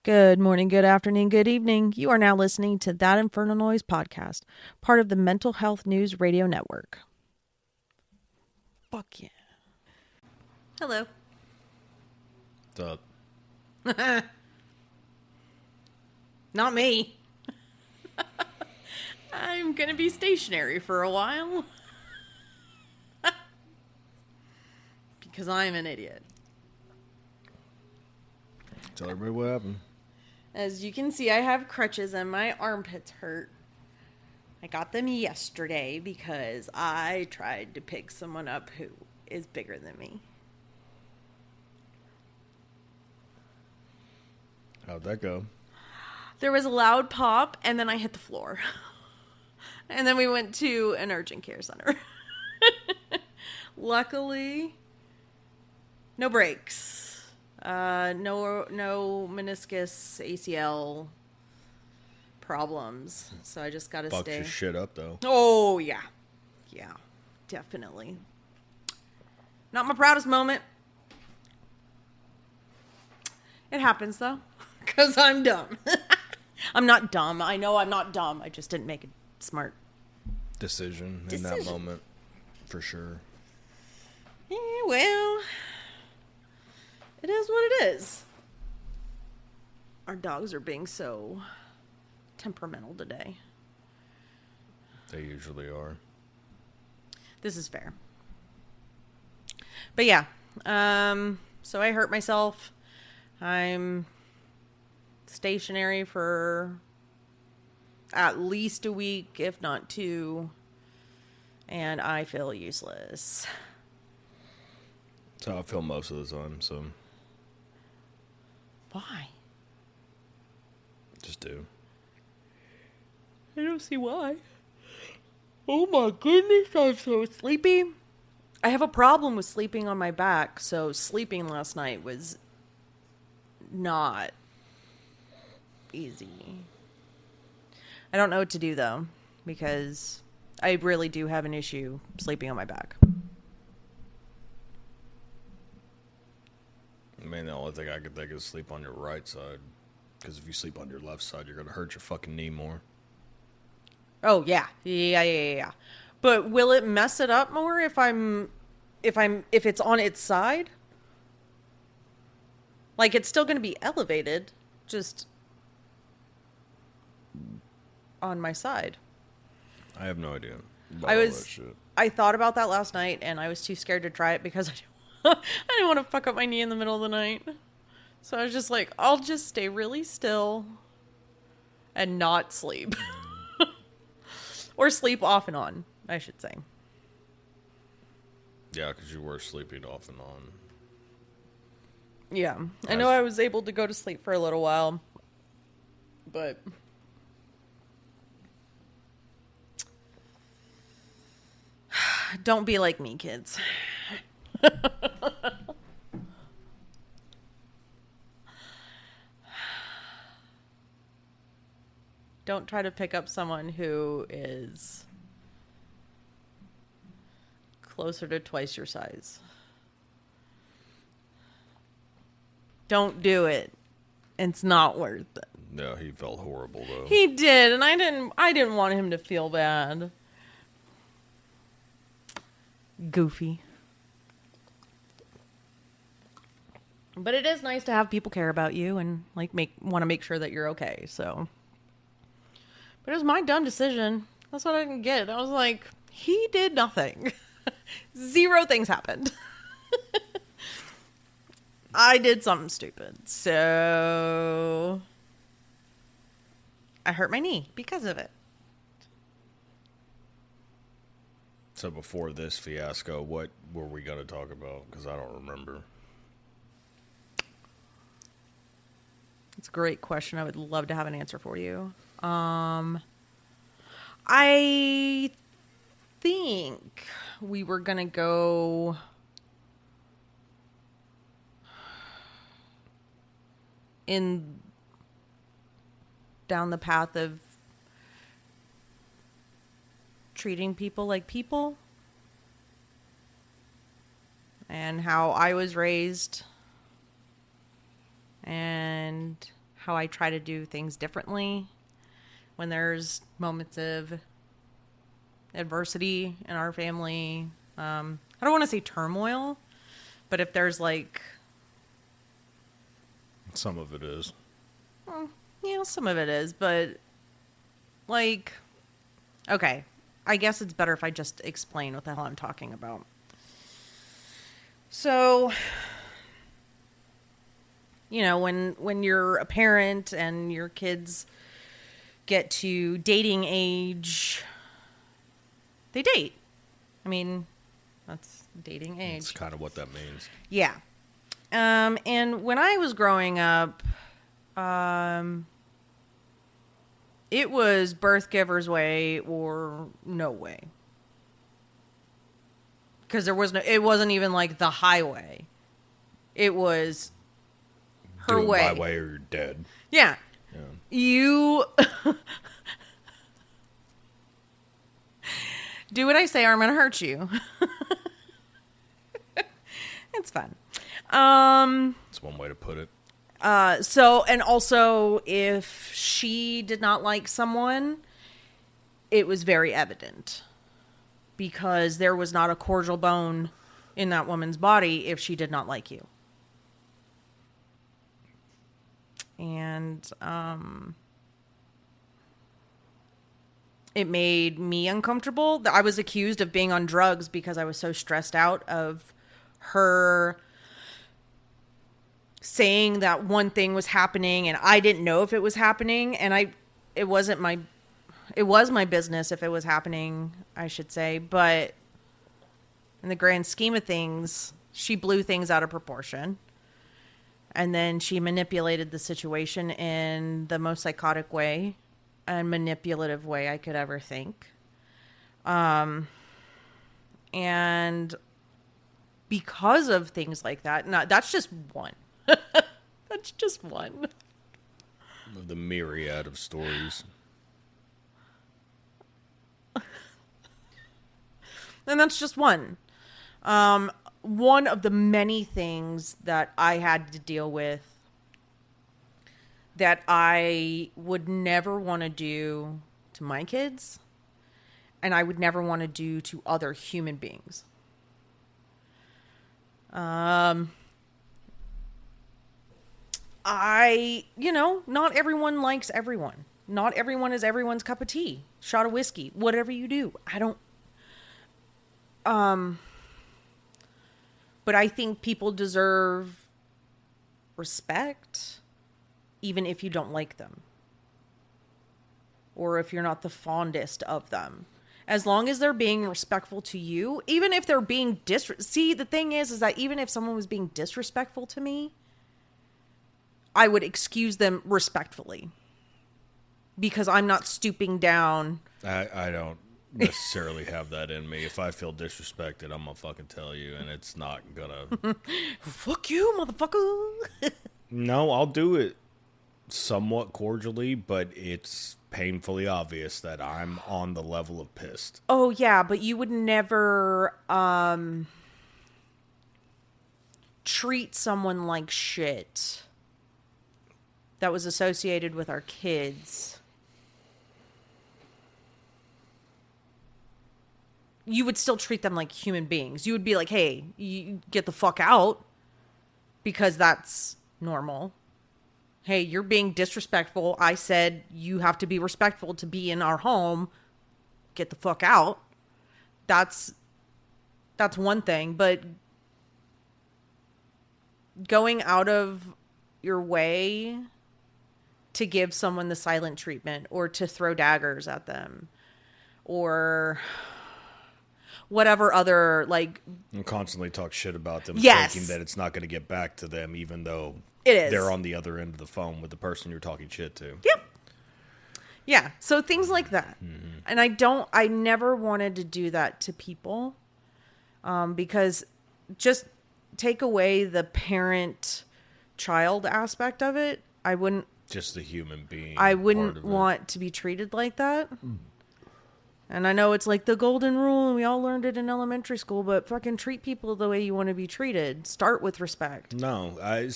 Good morning, good afternoon, good evening. You are now listening to That Infernal Noise podcast, part of the Mental Health News Radio Network. Fuck yeah. Hello. What's up? Not me. I'm going to be stationary for a while. Because I'm an idiot. Tell everybody what happened. As you can see, I have crutches and my armpits hurt. I got them yesterday because I tried to pick someone up who is bigger than me. How'd that go? There was a loud pop, and then I hit the floor. And then we went to an urgent care center. Luckily, no breaks. No meniscus, ACL problems. So I just gotta Fucked stay. your shit up, though. Oh, yeah. Yeah, definitely. Not my proudest moment. It happens, though. Because I'm dumb. I'm not dumb. I know I'm not dumb. I just didn't make a smart decision in that moment. For sure. Yeah, well, it is what it is. Our dogs are being so temperamental today. They usually are. This is fair. But yeah, so I hurt myself. I'm stationary for at least a week, if not 2. And I feel useless. That's how I feel most of the time, so. Why? Just do. I don't see why. Oh my goodness, I'm so sleepy. I have a problem with sleeping on my back, so sleeping last night was not easy. I don't know what to do, though, because I really do have an issue sleeping on my back. I mean, the only thing I could think is sleep on your right side. Because if you sleep on your left side, you're going to hurt your fucking knee more. Oh, yeah. Yeah. But will it mess it up more if it's on its side? Like, it's still going to be elevated, just on my side. I have no idea I about all that shit. I thought about that last night, and I was too scared to try it because I didn't want to fuck up my knee in the middle of the night. So I was just like, I'll just stay really still and not sleep. Or sleep off and on, I should say. Yeah, because you were sleeping off and on. Yeah. I know I was able to go to sleep for a little while, but don't be like me, kids. Don't try to pick up someone who is closer to twice your size. Don't do it. It's not worth it. Yeah, he felt horrible, though. He did, and I didn't want him to feel bad. Goofy. But it is nice to have people care about you and like want to make sure that you're okay. So, but it was my dumb decision. That's what I didn't get. I was like, he did nothing. 0 things happened. I did something stupid. So I hurt my knee because of it. So before this fiasco, what were we going to talk about? Because I don't remember. It's a great question. I would love to have an answer for you. I think we were going to go down the path of treating people like people and how I was raised and how I try to do things differently when there's moments of adversity in our family. I don't want to say turmoil, but if there's like... Some of it is. Yeah, some of it is, but like... Okay, I guess it's better if I just explain what the hell I'm talking about. So, you know, when you're a parent and your kids get to dating age, they date. I mean, that's dating age. That's kind of what that means. Yeah. And when I was growing up, it was birth giver's way or no way. Because it wasn't even like the highway. It was her Do it way. my way or you're dead. Yeah. You do what I say or I'm going to hurt you. It's fun. That's one way to put it. So, and also if she did not like someone, it was very evident because there was not a cordial bone in that woman's body if she did not like you. And, it made me uncomfortable. I was accused of being on drugs because I was so stressed out of her saying that one thing was happening and I didn't know if it was happening, and it was my business if it was happening, I should say, but in the grand scheme of things, she blew things out of proportion. And then she manipulated the situation in the most psychotic way and manipulative way I could ever think. And because of things like that, that's just one. That's just one. Of the myriad of stories. And that's just one. One of the many things that I had to deal with that I would never want to do to my kids, and I would never want to do to other human beings. Not everyone likes everyone. Not everyone is everyone's cup of tea. Shot of whiskey, whatever you do. But I think people deserve respect, even if you don't like them. Or if you're not the fondest of them. As long as they're being respectful to you, even if they're being See, the thing is that even if someone was being disrespectful to me, I would excuse them respectfully. Because I'm not stooping down. I don't necessarily have that in me. If I feel disrespected, I'm gonna fucking tell you, and it's not gonna... Fuck you, motherfucker. No, I'll do it somewhat cordially, but it's painfully obvious that I'm on the level of pissed. Oh, yeah, but you would never treat someone like shit that was associated with our kids. You would still treat them like human beings. You would be like, hey, you get the fuck out, because that's normal. Hey, you're being disrespectful. I said you have to be respectful to be in our home. Get the fuck out. That's one thing, but going out of your way to give someone the silent treatment or to throw daggers at them or whatever other, like... And constantly talk shit about them, yes, thinking that it's not going to get back to them, even though it is. They're on the other end of the phone with the person you're talking shit to. Yep. Yeah, so things like that. Mm-hmm. And I never wanted to do that to people, because just take away the parent-child aspect of it, I wouldn't... Just the human being. I wouldn't want to be treated like that. Mm. And I know it's like the golden rule, and we all learned it in elementary school, but fucking treat people the way you want to be treated. Start with respect. No, I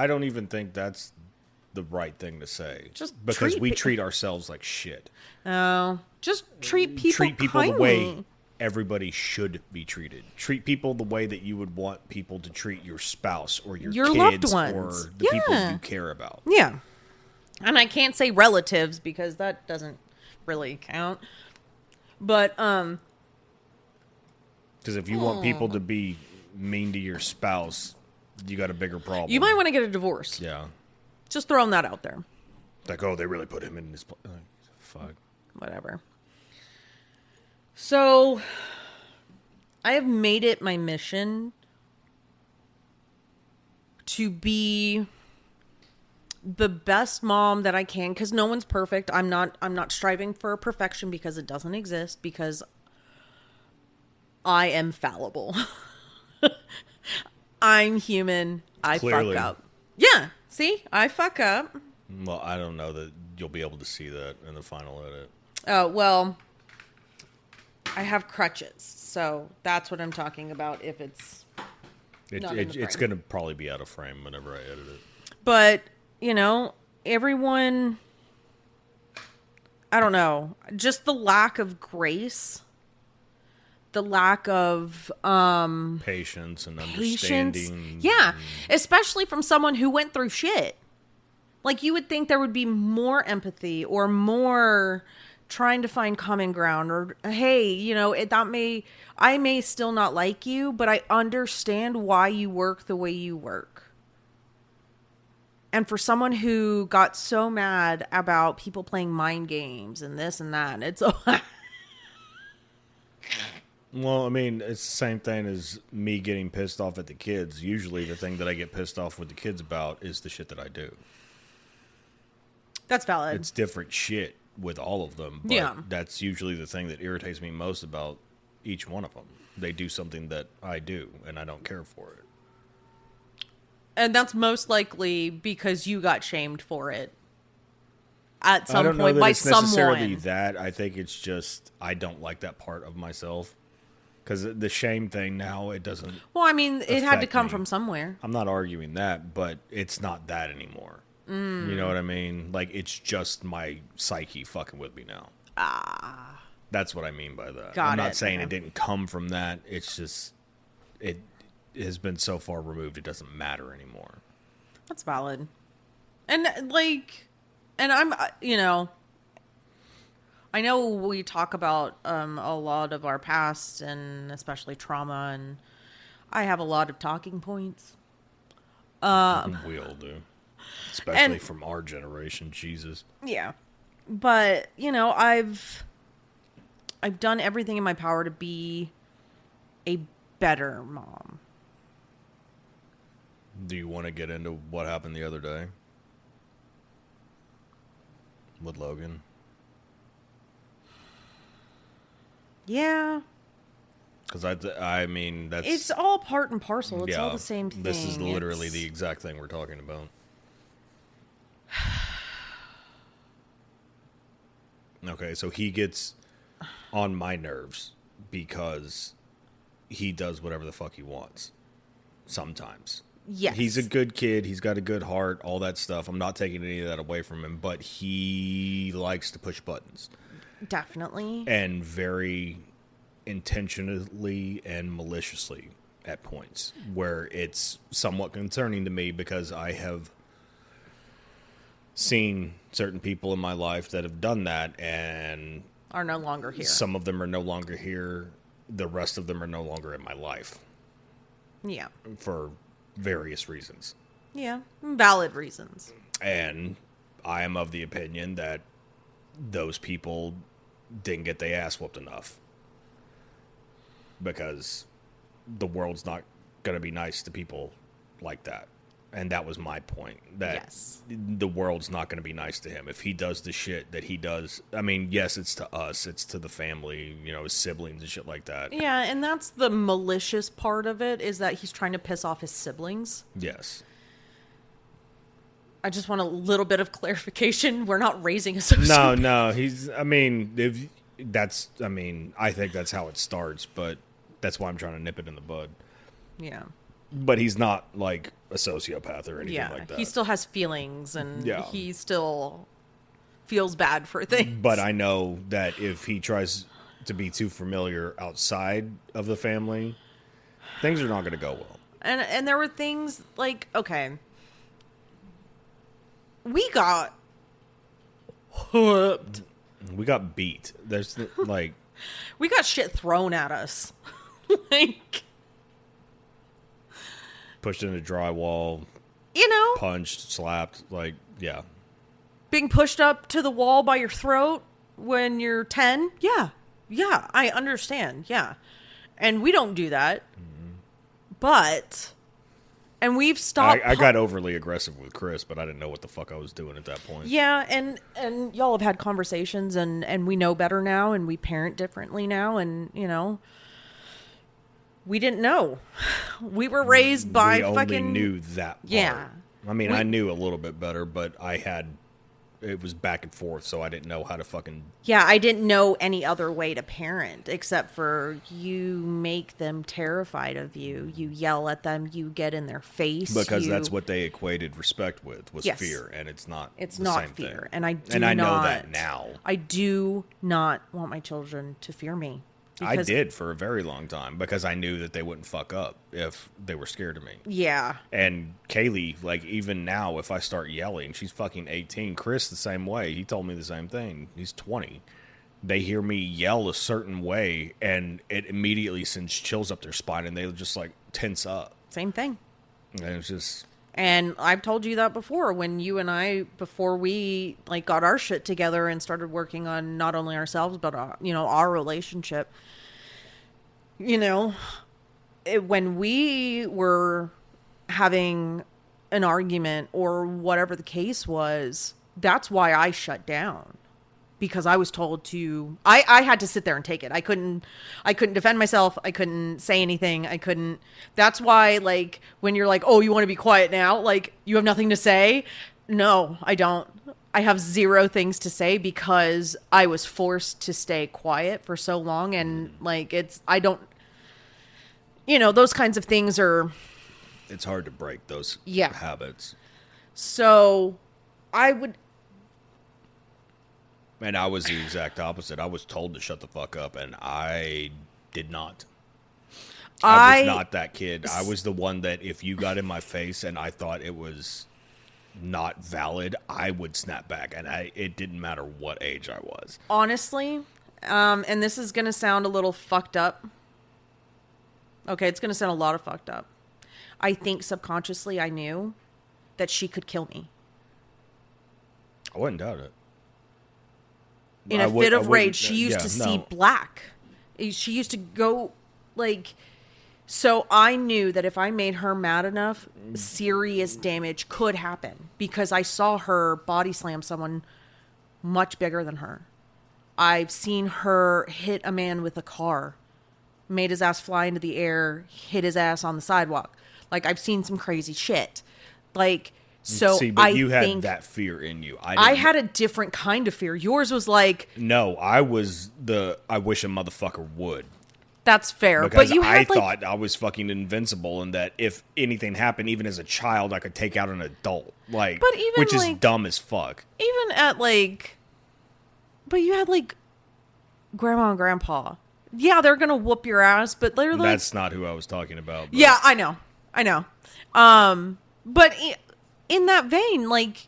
don't even think that's the right thing to say. Just because treat we pe- treat ourselves like shit. Oh, just treat people The kindly. way everybody should be treated. Treat people the way that you would want people to treat your spouse or your loved kids ones. or the people you care about. Yeah. And I can't say relatives because that doesn't really count. But because if you want people to be mean to your spouse, you got a bigger problem. you might want to get a divorce. Yeah. Just throwing that out there. Like, oh, they really put him in his place. Like, fuck. Whatever. So, I have made it my mission to be the best mom that I can, because no one's perfect. I'm not striving for perfection because it doesn't exist, because I am fallible. I'm human. I Clearly. fuck up. Yeah. See? I fuck up. Well, I don't know that you'll be able to see that in the final edit. Oh, well, I have crutches, so that's what I'm talking about if it's not in the It's frame. going to probably be out of frame whenever I edit it. But, everyone, I don't know, just the lack of grace, the lack of Patience and patience. understanding. Yeah, especially from someone who went through shit. Like, you would think there would be more empathy or more trying to find common ground, or, hey, I may still not like you, but I understand why you work the way you work. And for someone who got so mad about people playing mind games and this and that, it's Well, I mean, it's the same thing as me getting pissed off at the kids. Usually the thing that I get pissed off with the kids about is the shit that I do. that's valid. It's different shit with all of them, but Yeah. that's usually the thing that irritates me most about each one of them. They do something that I do, and I don't care for it. And that's most likely because you got shamed for it at I some don't know point that by it's necessarily someone. that. I think it's just I don't like that part of myself. Because the shame thing now, it doesn't... Well, I mean, it had to affect come me. from somewhere. I'm not arguing that, but it's not that anymore. You know what I mean? Like, it's just my psyche fucking with me now. That's what I mean by that. Got I'm not it. saying Okay. it didn't come from that. It's just... It has been so far removed, it doesn't matter anymore. That's valid. And I'm, I know we talk about a lot of our past and especially trauma, and I have a lot of talking points. We all do. Especially and- from our generation, Jesus. Yeah. But, I've done everything in my power to be a better mom. Do you want to get into what happened the other day? With Logan? Yeah. Because I mean, that's... It's all part and parcel. It's all the same thing. This is literally the exact thing we're talking about. Okay, so he gets on my nerves because he does whatever the fuck he wants. Sometimes. Yes. He's a good kid. He's got a good heart, all that stuff. I'm not taking any of that away from him, but he likes to push buttons. Definitely. And very intentionally and maliciously at points where it's somewhat concerning to me because I have seen certain people in my life that have done that, and Are no longer here. some of them are no longer here. The rest of them are no longer in my life Yeah. for various reasons. Yeah. Valid reasons. And I am of the opinion that those people didn't get their ass whooped enough. Because the world's not going to be nice to people like that. And that was my point. That Yes. the world's not going to be nice to him. If he does the shit that he does, I mean, yes, it's to us. It's to the family, his siblings and shit like that. Yeah, and that's the malicious part of it, is that he's trying to piss off his siblings. Yes. I just want a little bit of clarification. We're not raising a sociopath. No, I think that's how it starts, but that's why I'm trying to nip it in the bud. Yeah. But he's not like a sociopath or anything like that. He still has feelings, and Yeah. he still feels bad for things. But I know that if he tries to be too familiar outside of the family, things are not going to go well. And there were things like, okay, we got whooped. We got beat. There's like We got shit thrown at us. Like, pushed into drywall, you know, punched, slapped, like, yeah. being pushed up to the wall by your throat when you're 10. Yeah. Yeah, I understand. Yeah. And we don't do that. But, and we've stopped. I got overly aggressive with Chris, but I didn't know what the fuck I was doing at that point. Yeah, and y'all have had conversations, and we know better now, and we parent differently now, and, you know, we didn't know. We were raised by we fucking... only knew that part. Yeah. I mean, I knew a little bit better, but it was back and forth, so I didn't know how to fucking... Yeah, I didn't know any other way to parent, except for you make them terrified of you. You yell at them, you get in their face. Because that's what they equated respect with, was Yes. fear, and it's not It's the not same fear, thing. and I do And I know not... that now. I do not want my children to fear me. I because- did for a very long time, because I knew that they wouldn't fuck up if they were scared of me. Yeah. And Kaylee, like, even now, if I start yelling, she's fucking 18. Chris, the same way. He told me the same thing. He's 20. They hear me yell a certain way, and it immediately sends chills up their spine, and they just, like, tense up. Same thing. And it's just... And I've told you that before, when you and I, before we like got our shit together and started working on not only ourselves, but you know, our relationship, you know, when we were having an argument or whatever the case was, that's why I shut down. Because I was told to, I had to sit there and take it. I couldn't defend myself. I couldn't say anything. I couldn't. That's why, like, when you're like, oh, you want to be quiet now? Like, you have nothing to say? No, I don't. I have zero things to say because I was forced to stay quiet for so long. And, like, I don't, you know, those kinds of things are. It's hard to break those habits. So I would. And I was the exact opposite. I was told to shut the fuck up, and I did not. I was not that kid. I was the one that if you got in my face and I thought it was not valid, I would snap back, and it didn't matter what age I was. Honestly, and this is going to sound a little fucked up. Okay, it's going to sound a lot of fucked up. I think subconsciously I knew that she could kill me. I wouldn't doubt it. In a fit of rage, she used to see black. She used to go, like... So I knew that if I made her mad enough, serious damage could happen. Because I saw her body slam someone much bigger than her. I've seen her hit a man with a car. Made his ass fly into the air, hit his ass on the sidewalk. Like, I've seen some crazy shit. Like... So see, but you had that fear in you. I had a different kind of fear. Yours was like... No, I was I wish a motherfucker would. That's fair. Because but you had, thought I was fucking invincible and that if anything happened, even as a child, I could take out an adult. Like, but even, which is dumb as fuck. Even at, like... But you had, like, grandma and grandpa. Yeah, they're going to whoop your ass, but they're like... That's not who I was talking about. But... Yeah, I know. But... In that vein, like,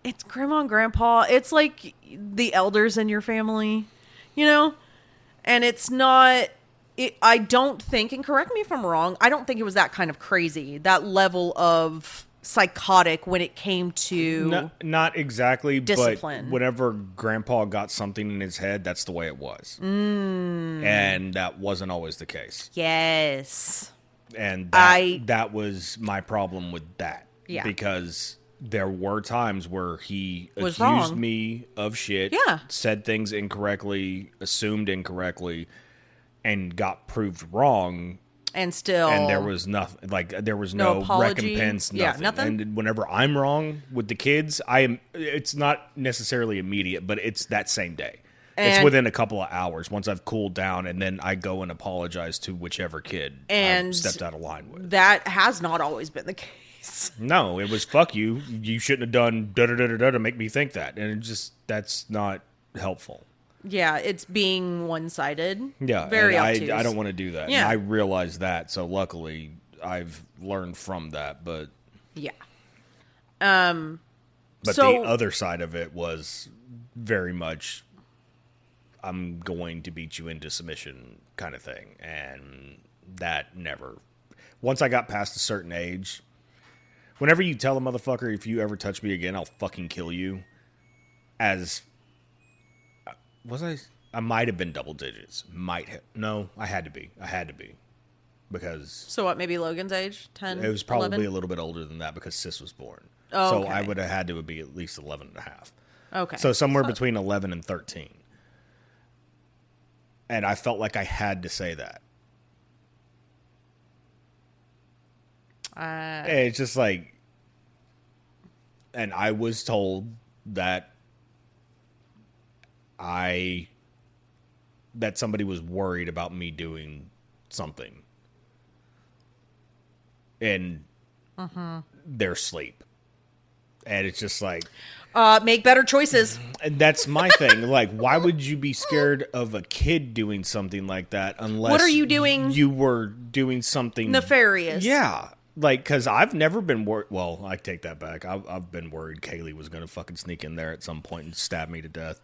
it's grandma and grandpa. It's like the elders in your family, you know? And it's not, I don't think, and correct me if I'm wrong, I don't think it was that kind of crazy, that level of psychotic when it came to not exactly discipline. But whenever grandpa got something in his head, that's the way it was. And that wasn't always the case. Yes. And that was my problem with that. Yeah. Because there were times where he was accused wrong. me of shit, Yeah. said things incorrectly, assumed incorrectly, and got proved wrong. And still... And there was nothing, like, there was no no apology. recompense, nothing. Yeah, nothing. And whenever I'm wrong with the kids, it's not necessarily immediate, but it's that same day. It's within a couple of hours once I've cooled down, and then I go and apologize to whichever kid I stepped out of line with. That has not always been the case. No, it was fuck you. You shouldn't have done da-da-da-da-da to make me think that. And that's not helpful. Yeah, it's being one-sided. Yeah, very and obtuse. I don't want to do that. Yeah. And I realize that, so luckily I've learned from that, but... Yeah. But the other side of it was very much, I'm going to beat you into submission kind of thing. And that never... Once I got past a certain age, whenever you tell a motherfucker, if you ever touch me again, I'll fucking kill you. As... Was I? I might have been double digits. Might have. No, I had to be. Because... So what, maybe Logan's age? 10, It was probably 11? a little bit older than that because Sis was born. Oh, so okay. I would have had to be at least 11 and a half. Okay. So somewhere between 11 and 13. And I felt like I had to say that. It's just like... And I was told that that somebody was worried about me doing something in their sleep. And it's just like... make better choices. And that's my thing. Like, why would you be scared of a kid doing something like that unless... What are you doing? You were doing something... Nefarious. Yeah. Like, because I've never been worried... Well, I take that back. I've been worried Kaylee was going to fucking sneak in there at some point and stab me to death.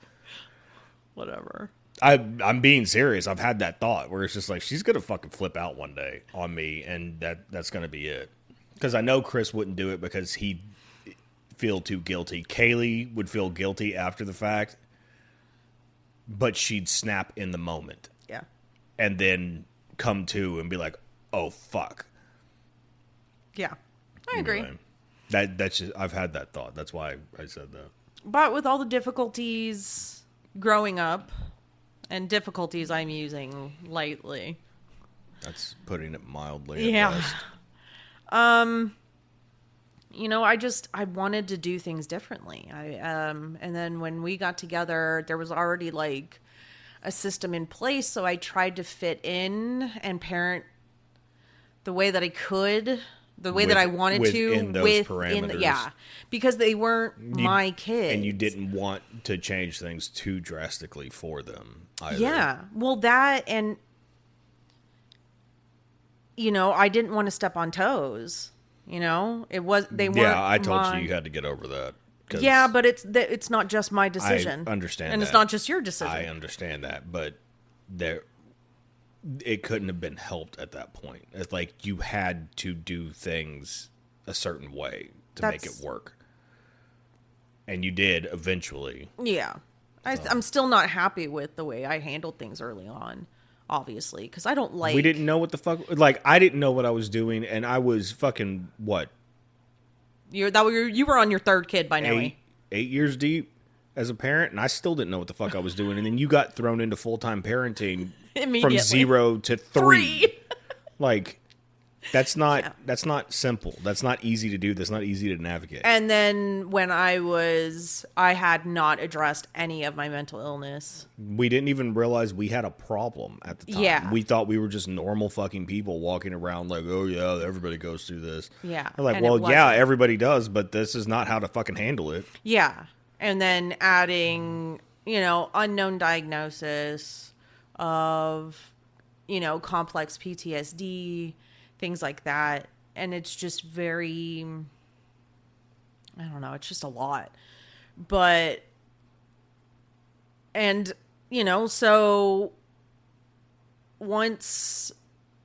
Whatever. I'm being serious. I've had that thought where it's just like, she's going to fucking flip out one day on me, and that's going to be it. Because I know Chris wouldn't do it because he'd feel too guilty. Kaylee would feel guilty after the fact, but she'd snap in the moment. Yeah. And then come to and be like, oh, fuck. Yeah. I agree. Anyway, that's just, I've had that thought. That's why I said that. But with all the difficulties growing up, and difficulties I'm using lightly. That's putting it mildly at Yeah. best. You know, I wanted to do things differently. And then when we got together, there was already like a system in place. So I tried to fit in and parent the way that I could, the way that I wanted to. Within those parameters. Yeah. Because they weren't my kids. And you didn't want to change things too drastically for them either. Yeah. Well, that and, you know, I didn't want to step on toes. You know, they weren't. Yeah, I told you had to get over that. Yeah, but it's not just my decision. I understand and that. it's not just your decision. I understand that, but it couldn't have been helped at that point. It's like you had to do things a certain way to make it work, and you did eventually. Yeah, I'm still not happy with the way I handled things early on. Obviously, because I don't like... We didn't know what the fuck... Like, I didn't know what I was doing, and I was fucking, what? You were on your third kid by now. 8 years deep as a parent, and I still didn't know what the fuck I was doing. And then you got thrown into full-time parenting from 0 to 3. Like, that's not simple. That's not easy to do. That's not easy to navigate. And then when I had not addressed any of my mental illness. We didn't even realize we had a problem at the time. Yeah. We thought we were just normal fucking people walking around like, oh yeah, everybody goes through this. Yeah. We're like, and well, yeah, everybody does, but this is not how to fucking handle it. Yeah. And then adding, you know, unknown diagnosis of, you know, complex PTSD, things like that. And it's just very, I don't know, it's just a lot. But, and, you know, so once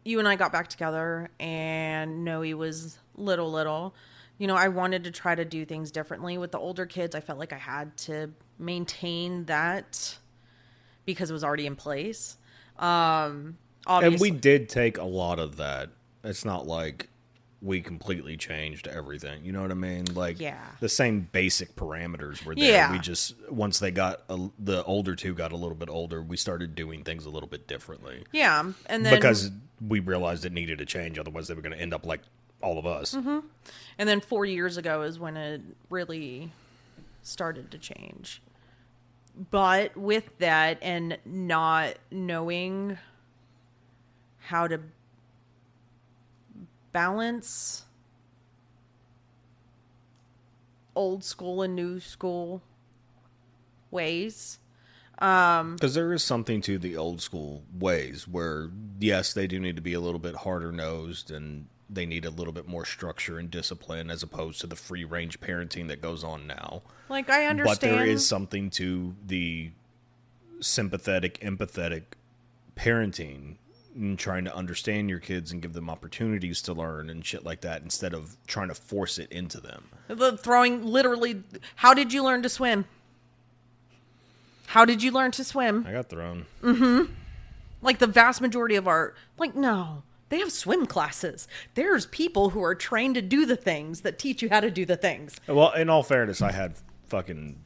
you and I got back together and Noe was little, you know, I wanted to try to do things differently with the older kids. I felt like I had to maintain that because it was already in place. Obviously. And we did take a lot of that. It's not like we completely changed everything. You know what I mean? Like, the same basic parameters were there. Yeah. We just, once they got, the older two got a little bit older, we started doing things a little bit differently. Yeah. And then, because we realized it needed to change. Otherwise, they were going to end up like all of us. Mm-hmm. And then 4 years ago is when it really started to change. But with that and not knowing how to balance old school and new school ways. Because there is something to the old school ways where, yes, they do need to be a little bit harder nosed and they need a little bit more structure and discipline as opposed to the free range parenting that goes on now. Like, I understand. But there is something to the sympathetic, empathetic parenting and trying to understand your kids and give them opportunities to learn and shit like that instead of trying to force it into them. Throwing literally, how did you learn to swim? How did you learn to swim? I got thrown. Mm-hmm. Like the vast majority of our, like, no, they have swim classes. There's people who are trained to do the things that teach you how to do the things. Well, in all fairness, I had fucking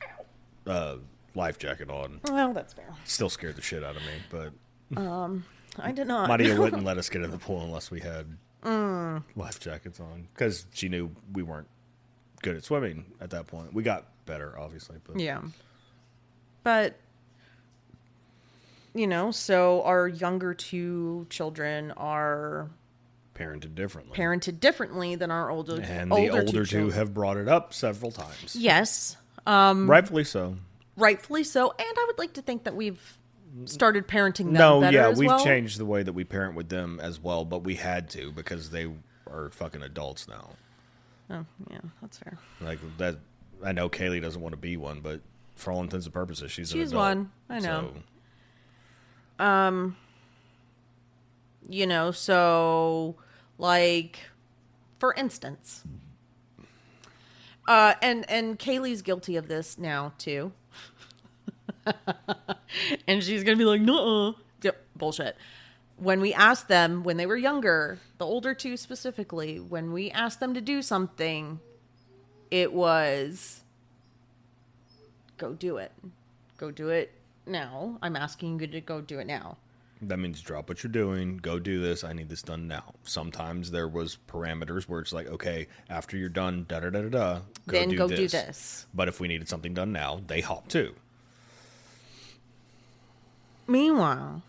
life jacket on. Well, that's fair. Still scared the shit out of me, but I did not. Maria wouldn't let us get in the pool unless we had life jackets on because she knew we weren't good at swimming at that point. We got better, obviously. But. Yeah. But, you know, so our younger two children are parented differently than our older and the older two have brought it up several times. Yes. Rightfully so. Rightfully so. And I would like to think that we've started parenting them better as we've well. changed the way that we parent with them as well, but we had to because they are fucking adults now. Oh, yeah, that's fair. Like that, I know Kaylee doesn't want to be one, but for all intents and purposes, she's an adult. One. I know. So. You know, so like, for instance, and Kaylee's guilty of this now too. And she's gonna be like, "Nuh-uh." Yep, bullshit. When we asked them when they were younger, the older two specifically, when we asked them to do something, it was, go do it. Go do it now. I'm asking you to go do it now. That means drop what you're doing, go do this, I need this done now. Sometimes there was parameters where it's like, okay, after you're done, da-da-da-da-da, go do this. But if we needed something done now, they hop too. Meanwhile,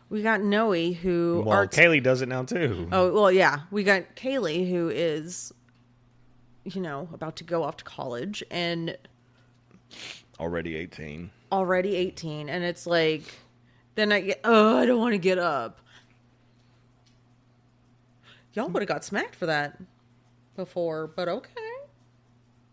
we got Noe who... Well, Kaylee does it now too. Oh, well, yeah. We got Kaylee who is, you know, about to go off to college and... Already 18. And it's like... Then I get, I don't want to get up. Y'all would have got smacked for that before, but okay.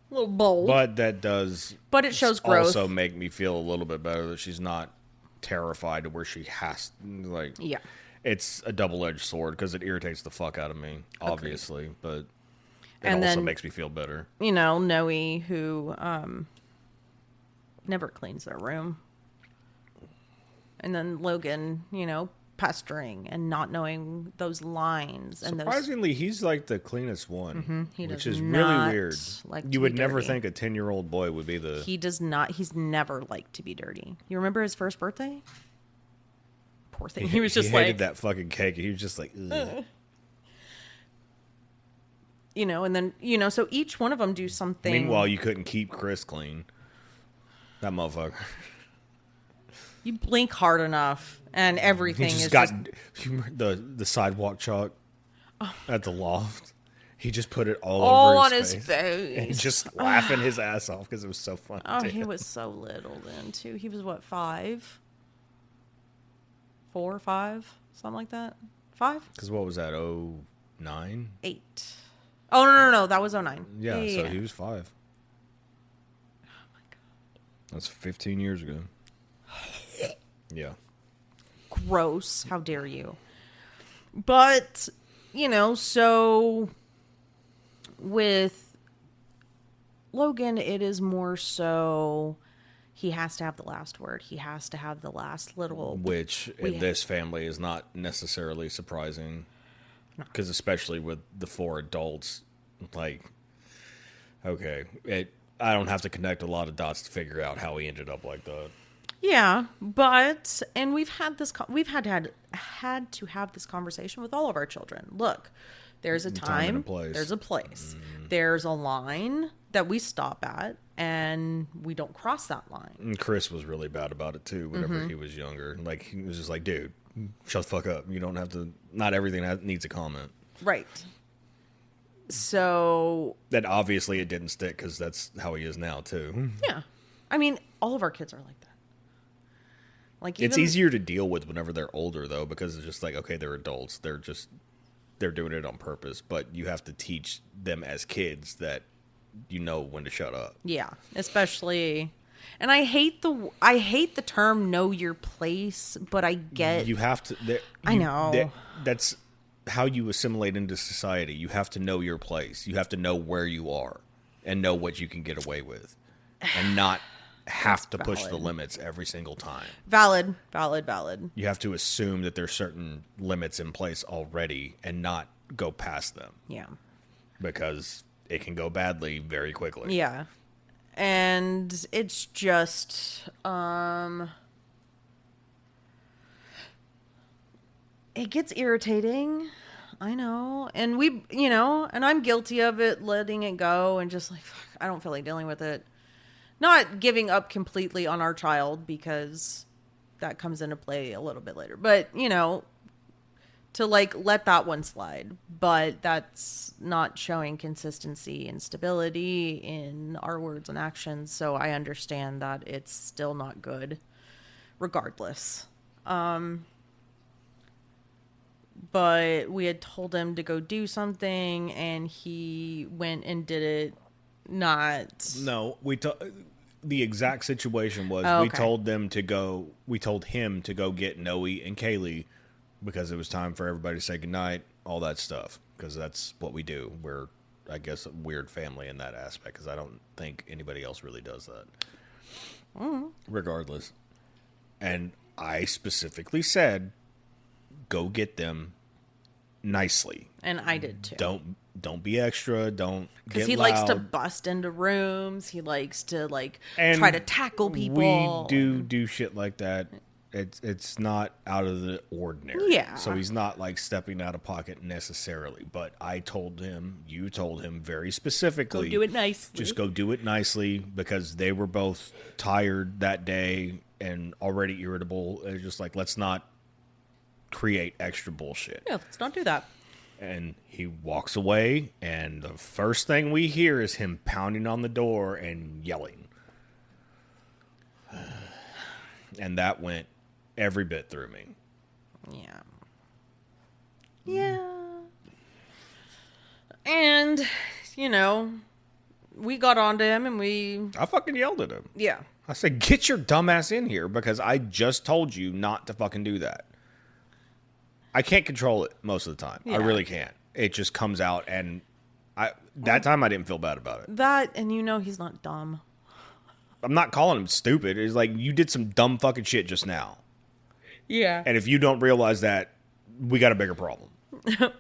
A little bold. But that does... But it shows growth. Also make me feel a little bit better that she's not terrified to where she has... Like, yeah. It's a double-edged sword because it irritates the fuck out of me, obviously. Okay. But it also then, makes me feel better. You know, Noe, who never cleans their room. And then Logan, you know, pestering and not knowing those lines. And surprisingly, he's like the cleanest one, which is really weird. Like you would never think a 10-year-old boy would be the... He does not. He's never liked to be dirty. You remember his first birthday? Poor thing. He was just hated that fucking cake. He was just like, ugh. You know, and then, you know, so each one of them do something. Meanwhile, you couldn't keep Chris clean. That motherfucker. You blink hard enough, and everything is just... the sidewalk chalk at the loft. He just put it all over his face. And just laughing his ass off because it was so funny. Oh, he was so little then, too. He was, what, 5? 4, 5? Something like that? 5? Because what was that, 09? 8. Oh, no. That was 09. Yeah, so he was 5. Oh, my God. That's 15 years ago. Yeah. Gross. How dare you? But, you know, so with Logan, it is more so he has to have the last word. He has to have the last little... Which, in this family, is not necessarily surprising. Because especially with the 4 adults, like, okay, I don't have to connect a lot of dots to figure out how he ended up like that. Yeah, but we've had to have this conversation with all of our children. Look, There's a Time and a time, place. there's a place. There's a line that we stop at, and we don't cross that line. And Chris was really bad about it too whenever he was younger. Like, he was just like, dude, shut the fuck up. You don't have to, not everything needs a comment. Right. So... That obviously it didn't stick because that's how he is now too. Yeah. I mean, all of our kids are like that. Like, It's even, easier to deal with whenever they're older though, because it's just like, okay, they're adults. They're doing it on purpose, but you have to teach them as kids that you know when to shut up. Yeah, especially, and I hate the term "know your place," but I get You have to. I know. That's how you assimilate into society. You have to know your place. You have to know where you are and know what you can get away with, and not have to push the valid. limits every single time. valid. You have to assume that there's certain limits in place already and not go past them, Yeah, because it can go badly very quickly. yeah, and it's just it gets irritating. I know, and and I'm guilty of it, letting it go, and just like, fuck, I don't feel like dealing with it. Not giving up completely on our child, because that comes into play a little bit later. But, to like let that one slide. But that's not showing consistency and stability in our words and actions. So I understand that it's still not good regardless. But we had told him to go do something, and he went and did it. No, the exact situation was Oh, we okay. told him to go get Noe and Kaylee because it was time for everybody to say goodnight, all that stuff, because that's what we do. We're, I guess, a weird family in that aspect, because I don't think anybody else really does that. Regardless. And I specifically said, go get them nicely. And I did too. Don't be extra. Don't get Because he loud. likes to bust into rooms. He likes to And try to tackle people. We do shit like that. It's not out of the ordinary. Yeah. So he's not like stepping out of pocket necessarily. But you told him very specifically. Go do it nicely. Just go do it nicely, because they were both tired that day and already irritable. It's just like, let's not create extra bullshit. Yeah, let's not do that. And he walks away, and the first thing we hear is him pounding on the door and yelling. And that went every bit through me. Yeah. Yeah. And, we got onto him and I fucking yelled at him. yeah. I said, get your dumbass in here, because I just told you not to fucking do that. I can't control it most of the time. I Yeah. really can't. It just comes out, and that time I didn't feel bad about it. That, and he's not dumb. I'm not calling him stupid. It's like, you did some dumb fucking shit just now. Yeah. And if you don't realize that, we got a bigger problem.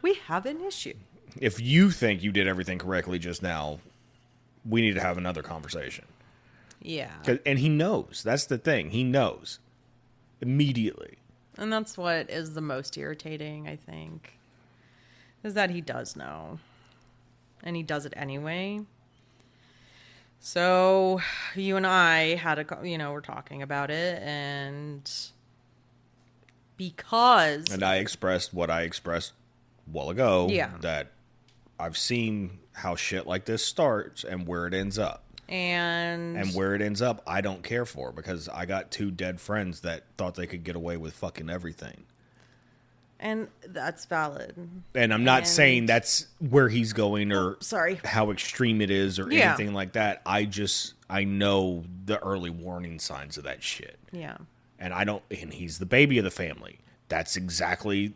We have an issue. If you think you did everything correctly just now, we need to have another conversation. Yeah. And he knows. That's the thing. He knows. Immediately. And that's what is the most irritating, I think, is that he does know. And he does it anyway. So you and I had we're talking about it, and because... And I expressed what I expressed a while ago. Yeah. That I've seen how shit like this starts and where it ends up. And where it ends up, I don't care for, because I got two dead friends that thought they could get away with fucking everything. And that's valid. And I'm not saying that's where he's going or sorry. how extreme it is or Yeah. anything like that. I know the early warning signs of that shit. Yeah. And and he's the baby of the family. That's exactly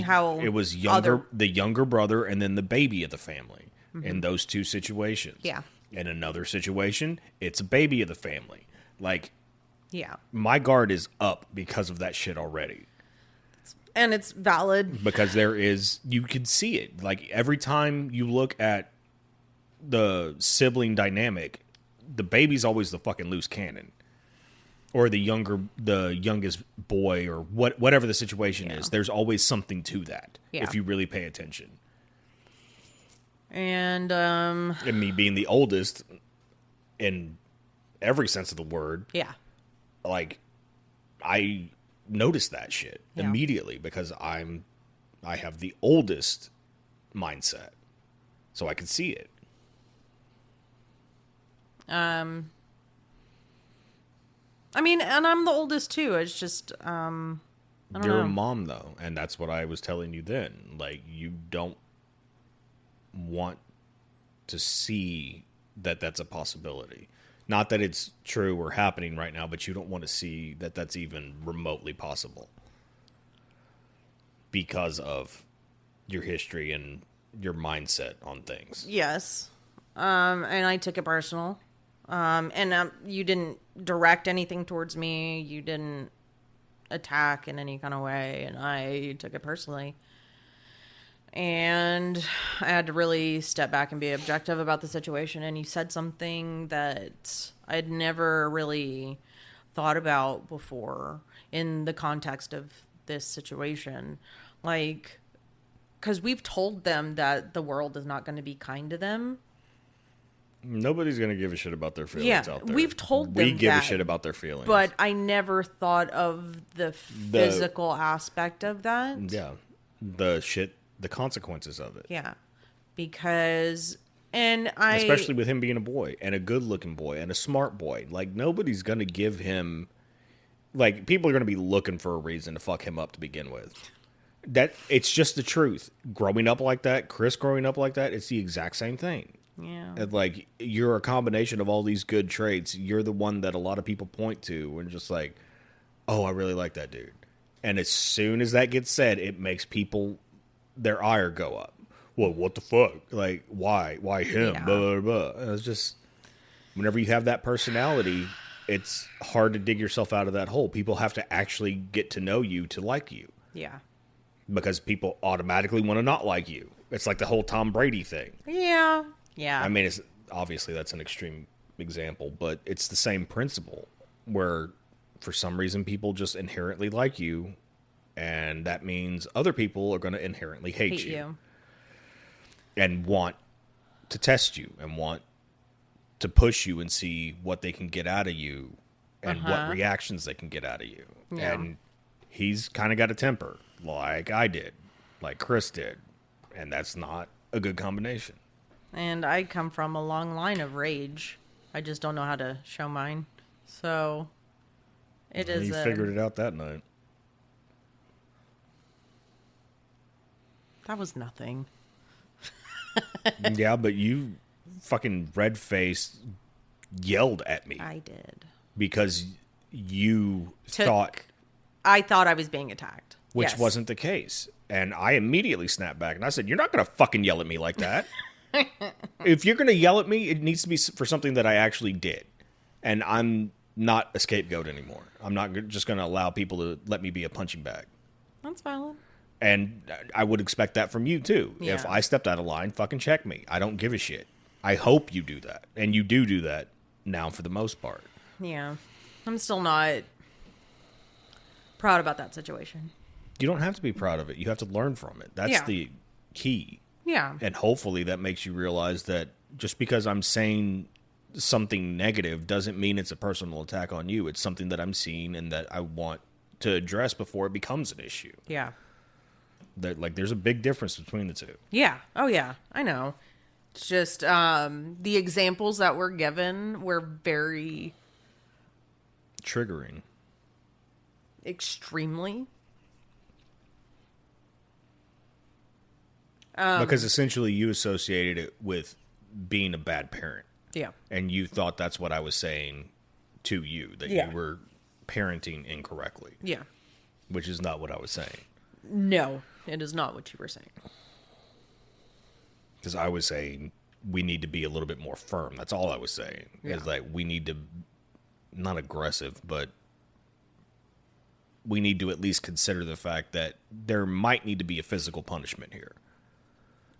How it was the younger brother and then the baby of the family in those two situations. Yeah. In another situation, it's a baby of the family. Like, Yeah. my guard is up because of that shit already. And it's valid. Because you can see it. Like, every time you look at the sibling dynamic, the baby's always the fucking loose cannon. Or the youngest boy, or whatever the situation is. There's always something to that, Yeah. if you really pay attention. And And me being the oldest in every sense of the word, yeah. like, I noticed that shit Yeah. immediately because I have the oldest mindset, so I can see it. I mean, and I'm the oldest too. It's just I don't You're know. a mom though, and that's what I was telling you then. Like, you don't want to see that that's a possibility. Not that it's true or happening right now, but you don't want to see that that's even remotely possible because of your history and your mindset on things. Yes. And I took it personal. And you didn't direct anything towards me. You didn't attack in any kind of way, and I took it personally. And I had to really step back and be objective about the situation. And you said something that I'd never really thought about before in the context of this situation. Like, because we've told them that the world is not going to be kind to them. Nobody's going to give a shit about their feelings Yeah, out there. we've told them we give a that, shit about their feelings. But I never thought of the physical aspect of that. Yeah. The consequences of it. Yeah. Because, especially with him being a boy and a good looking boy and a smart boy. Like, nobody's going to give him, like, people are going to be looking for a reason to fuck him up to begin with. It's just the truth. Growing up like that, Chris growing up like that, it's the exact same thing. Yeah. And, like, you're a combination of all these good traits. You're the one that a lot of people point to and just like, oh, I really like that dude. And as soon as that gets said, it makes people, their ire go up. Well, what the fuck? Like, why? Why him? Yeah. Blah, blah, blah. And it's just, whenever you have that personality, it's hard to dig yourself out of that hole. People have to actually get to know you to like you. Yeah. Because people automatically want to not like you. It's like the whole Tom Brady thing. Yeah. Yeah. I mean, it's obviously that's an extreme example, but it's the same principle where for some reason people just inherently like you, and that means other people are going to inherently hate you and want to test you and want to push you and see what they can get out of you and what reactions they can get out of you. Yeah. And he's kind of got a temper like I did, like Chris did, and that's not a good combination. And I come from a long line of rage. I just don't know how to show mine. So it is. You figured it out that night. That was nothing. Yeah, but you fucking red-faced yelled at me. I did. Because you thought... I thought I was being attacked. Which yes. wasn't the case. And I immediately snapped back and I said, you're not going to fucking yell at me like that. If you're going to yell at me, it needs to be for something that I actually did. And I'm not a scapegoat anymore. I'm not just going to allow people to let me be a punching bag. That's valid. And I would expect that from you, too. Yeah. If I stepped out of line, fucking check me. I don't give a shit. I hope you do that. And you do that now for the most part. Yeah. I'm still not proud about that situation. You don't have to be proud of it. You have to learn from it. That's the key. Yeah. And hopefully that makes you realize that just because I'm saying something negative doesn't mean it's a personal attack on you. It's something that I'm seeing and that I want to address before it becomes an issue. Yeah. That, like, there's a big difference between the two. Yeah. Oh, yeah. I know. It's just the examples that were given were very... triggering. Extremely. Because essentially you associated it with being a bad parent. Yeah. And you thought that's what I was saying to you, that you were parenting incorrectly. Yeah. Which is not what I was saying. No, it is not what you were saying. Because I was saying we need to be a little bit more firm. That's all I was saying. Yeah. Is like we need to, not aggressive, but we need to at least consider the fact that there might need to be a physical punishment here.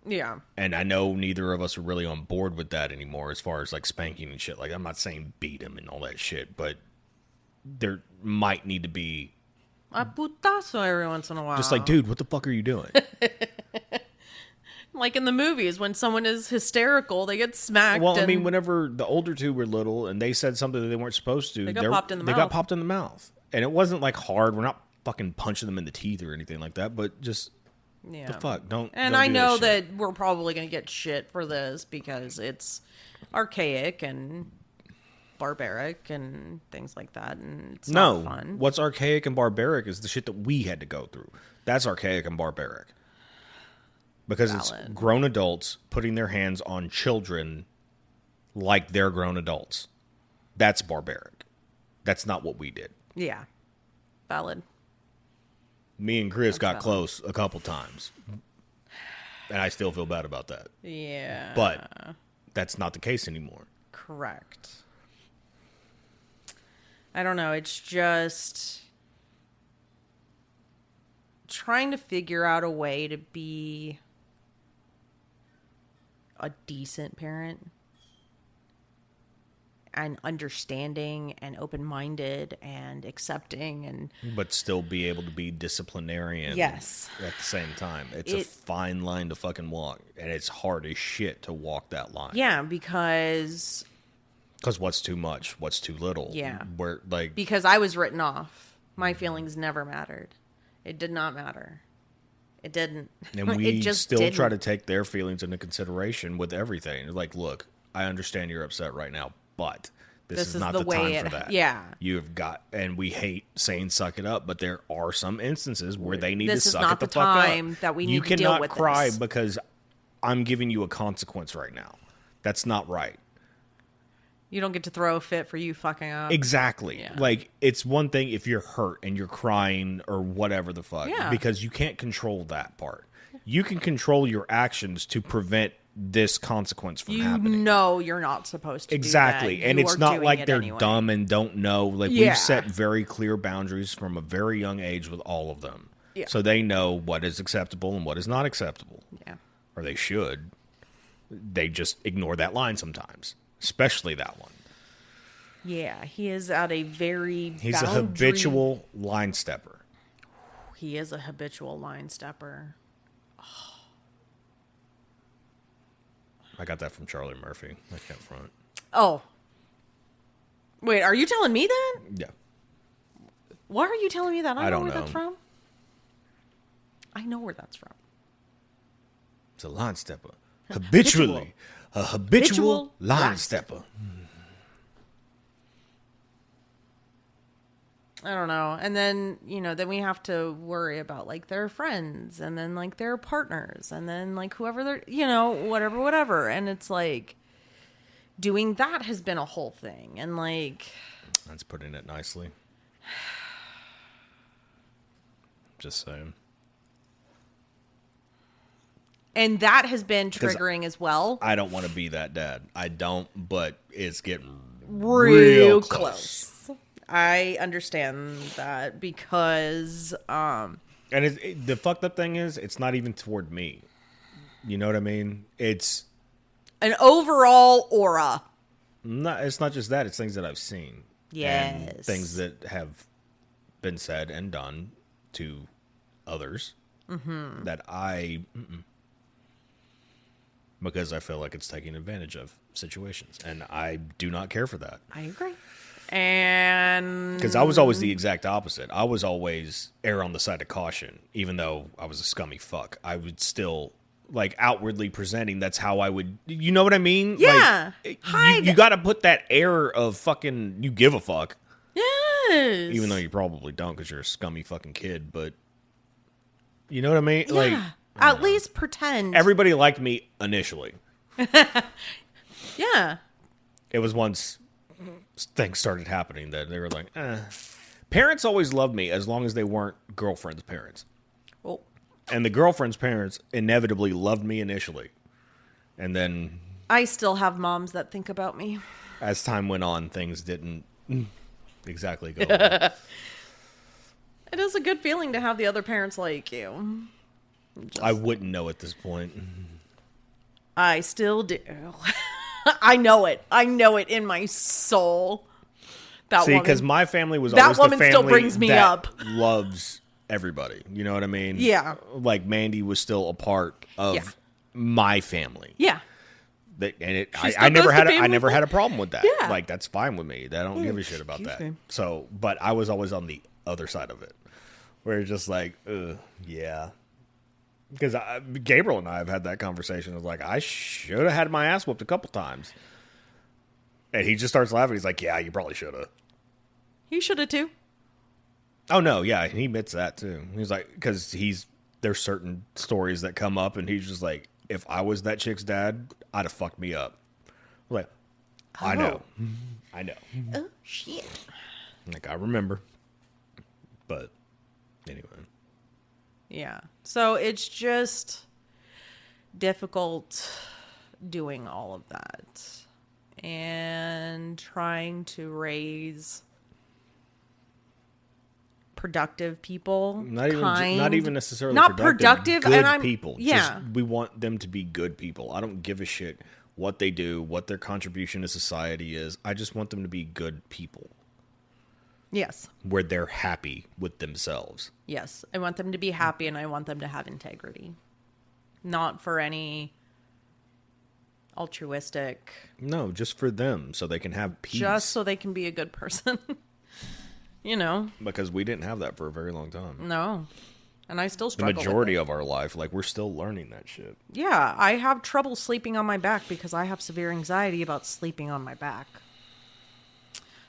Yeah. And I know neither of us are really on board with that anymore as far as like spanking and shit. Like, I'm not saying beat him and all that shit, but there might need to be a putazo every once in a while. just like, dude, what the fuck are you doing? Like in the movies, when someone is hysterical, they get smacked. Well, I mean, whenever the older two were little and they said something that they weren't supposed to, They got popped in the they mouth. got popped in the mouth. And it wasn't like hard. We're not fucking punching them in the teeth or anything like that, but just the fuck. Don't. And don't I do know that that we're probably going to get shit for this because it's archaic and barbaric and things like that, and it's not fun. What's archaic and barbaric is the shit that we had to go through. That's archaic and barbaric. Because it's grown adults putting their hands on children like they're grown adults. That's barbaric. That's not what we did. Yeah. Valid. Me and Chris got close a couple times. And I still feel bad about that. Yeah. But that's not the case anymore. Correct. I don't know. It's just trying to figure out a way to be a decent parent and understanding and open-minded and accepting and but still be able to be disciplinarian. Yes. At the same time. It's a fine line to fucking walk, and it's hard as shit to walk that line. Yeah, because what's too much, what's too little. Yeah. Because I was written off. My feelings never mattered. It did not matter. It didn't. And we it just still didn't. try to take their feelings into consideration with everything. Like, look, I understand you're upset right now, but this is not the time for that. Yeah. You've got, and we hate saying suck it up, but there are some instances where they need This to is suck not it the the fuck up. time that we need you to deal cannot with cry this. because I'm giving you a consequence right now. That's not right. You don't get to throw a fit for you fucking up. Exactly. Yeah. Like, it's one thing if you're hurt and you're crying or whatever the fuck, Yeah. because you can't control that part. You can control your actions to prevent this consequence from happening. You know you're not supposed to Exactly. do that. And You it's are not doing like it they're anyway. dumb and don't know. Like, Yeah. we've set very clear boundaries from a very young age with all of them. Yeah. So they know what is acceptable and what is not acceptable. Yeah. Or they should. They just ignore that line sometimes. Especially that one. Yeah, he is at a very He's a habitual line stepper. He is a habitual line stepper. I got that from Charlie Murphy. I can't front. Oh. Wait, are you telling me that? Yeah. Why are you telling me that? I don't where know. that's from. I know where that's from. It's a line stepper. Habitually. A habitual line stepper. I don't know. And then, then we have to worry about like their friends and then like their partners and then like whoever they're, whatever. And it's like doing that has been a whole thing. And like, That's putting it nicely. Just saying. And that has been triggering as well. I don't want to be that dad. I don't, but it's getting Real close. I understand that because and the fucked up thing is it's not even toward me. You know what I mean? It's an overall aura. it's not just that, it's things that I've seen. Yes. And things that have been said and done to others that because I feel like it's taking advantage of situations, and I do not care for that. I agree. And Because I was always the exact opposite. I was always err on the side of caution, even though I was a scummy fuck. I would still, like, outwardly presenting, that's how I would, you know what I mean? Yeah. Like, you got to put that air of fucking, you give a fuck. Yes. Even though you probably don't because you're a scummy fucking kid, but you know what I mean? Yeah. Like, At least pretend. everybody liked me initially. Yeah. It was once things started happening that they were like, Parents always loved me as long as they weren't girlfriends' parents. Oh. And the girlfriend's parents inevitably loved me initially. And then I still have moms that think about me. as time went on, things didn't exactly go well. It is a good feeling to have the other parents like you. I wouldn't know at this point. I still do. I know it. I know it in my soul. That See, woman- because my family was that always woman the family still brings me that up. loves everybody. You know what I mean? Yeah. Like Mandy was still a part of Yeah. my family. Yeah. I never had a problem with that. Yeah. Like, that's fine with me. I don't give a shit about that. So, but I was always on the other side of it, where it's just like, yeah. Because Gabriel and I have had that conversation. It's like, I should have had my ass whooped a couple times. And he just starts laughing. He's like, yeah, you probably should have. He should have too. Oh, no, yeah, he admits that too. He's like, because there's certain stories that come up, and he's just like, if I was that chick's dad, I'd have fucked me up. I'm like, I know. Oh, shit. Like, I remember. But, anyway. Yeah. So it's just difficult doing all of that and trying to raise productive people. Not even necessarily not productive good and I'm people. Yeah. Just, we want them to be good people. I don't give a shit what they do, what their contribution to society is. I just want them to be good people. Yes. Where they're happy with themselves. Yes. I want them to be happy and I want them to have integrity. Not for any altruistic. No, just for them so they can have peace. Just so they can be a good person. You know. Because we didn't have that for a very long time. No. And I still struggle The majority with it. of our life, like, we're still learning that shit. Yeah, I have trouble sleeping on my back because I have severe anxiety about sleeping on my back.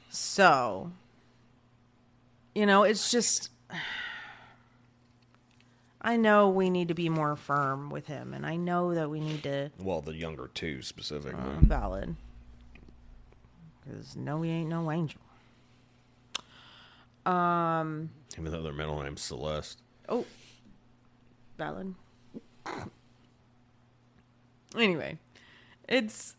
So, you know, it's just, I know we need to be more firm with him, and I know that we need to. Well, the younger two specifically. Valid. Because no, he ain't no angel. Even though their middle name's Celeste. Oh, valid. Anyway, it's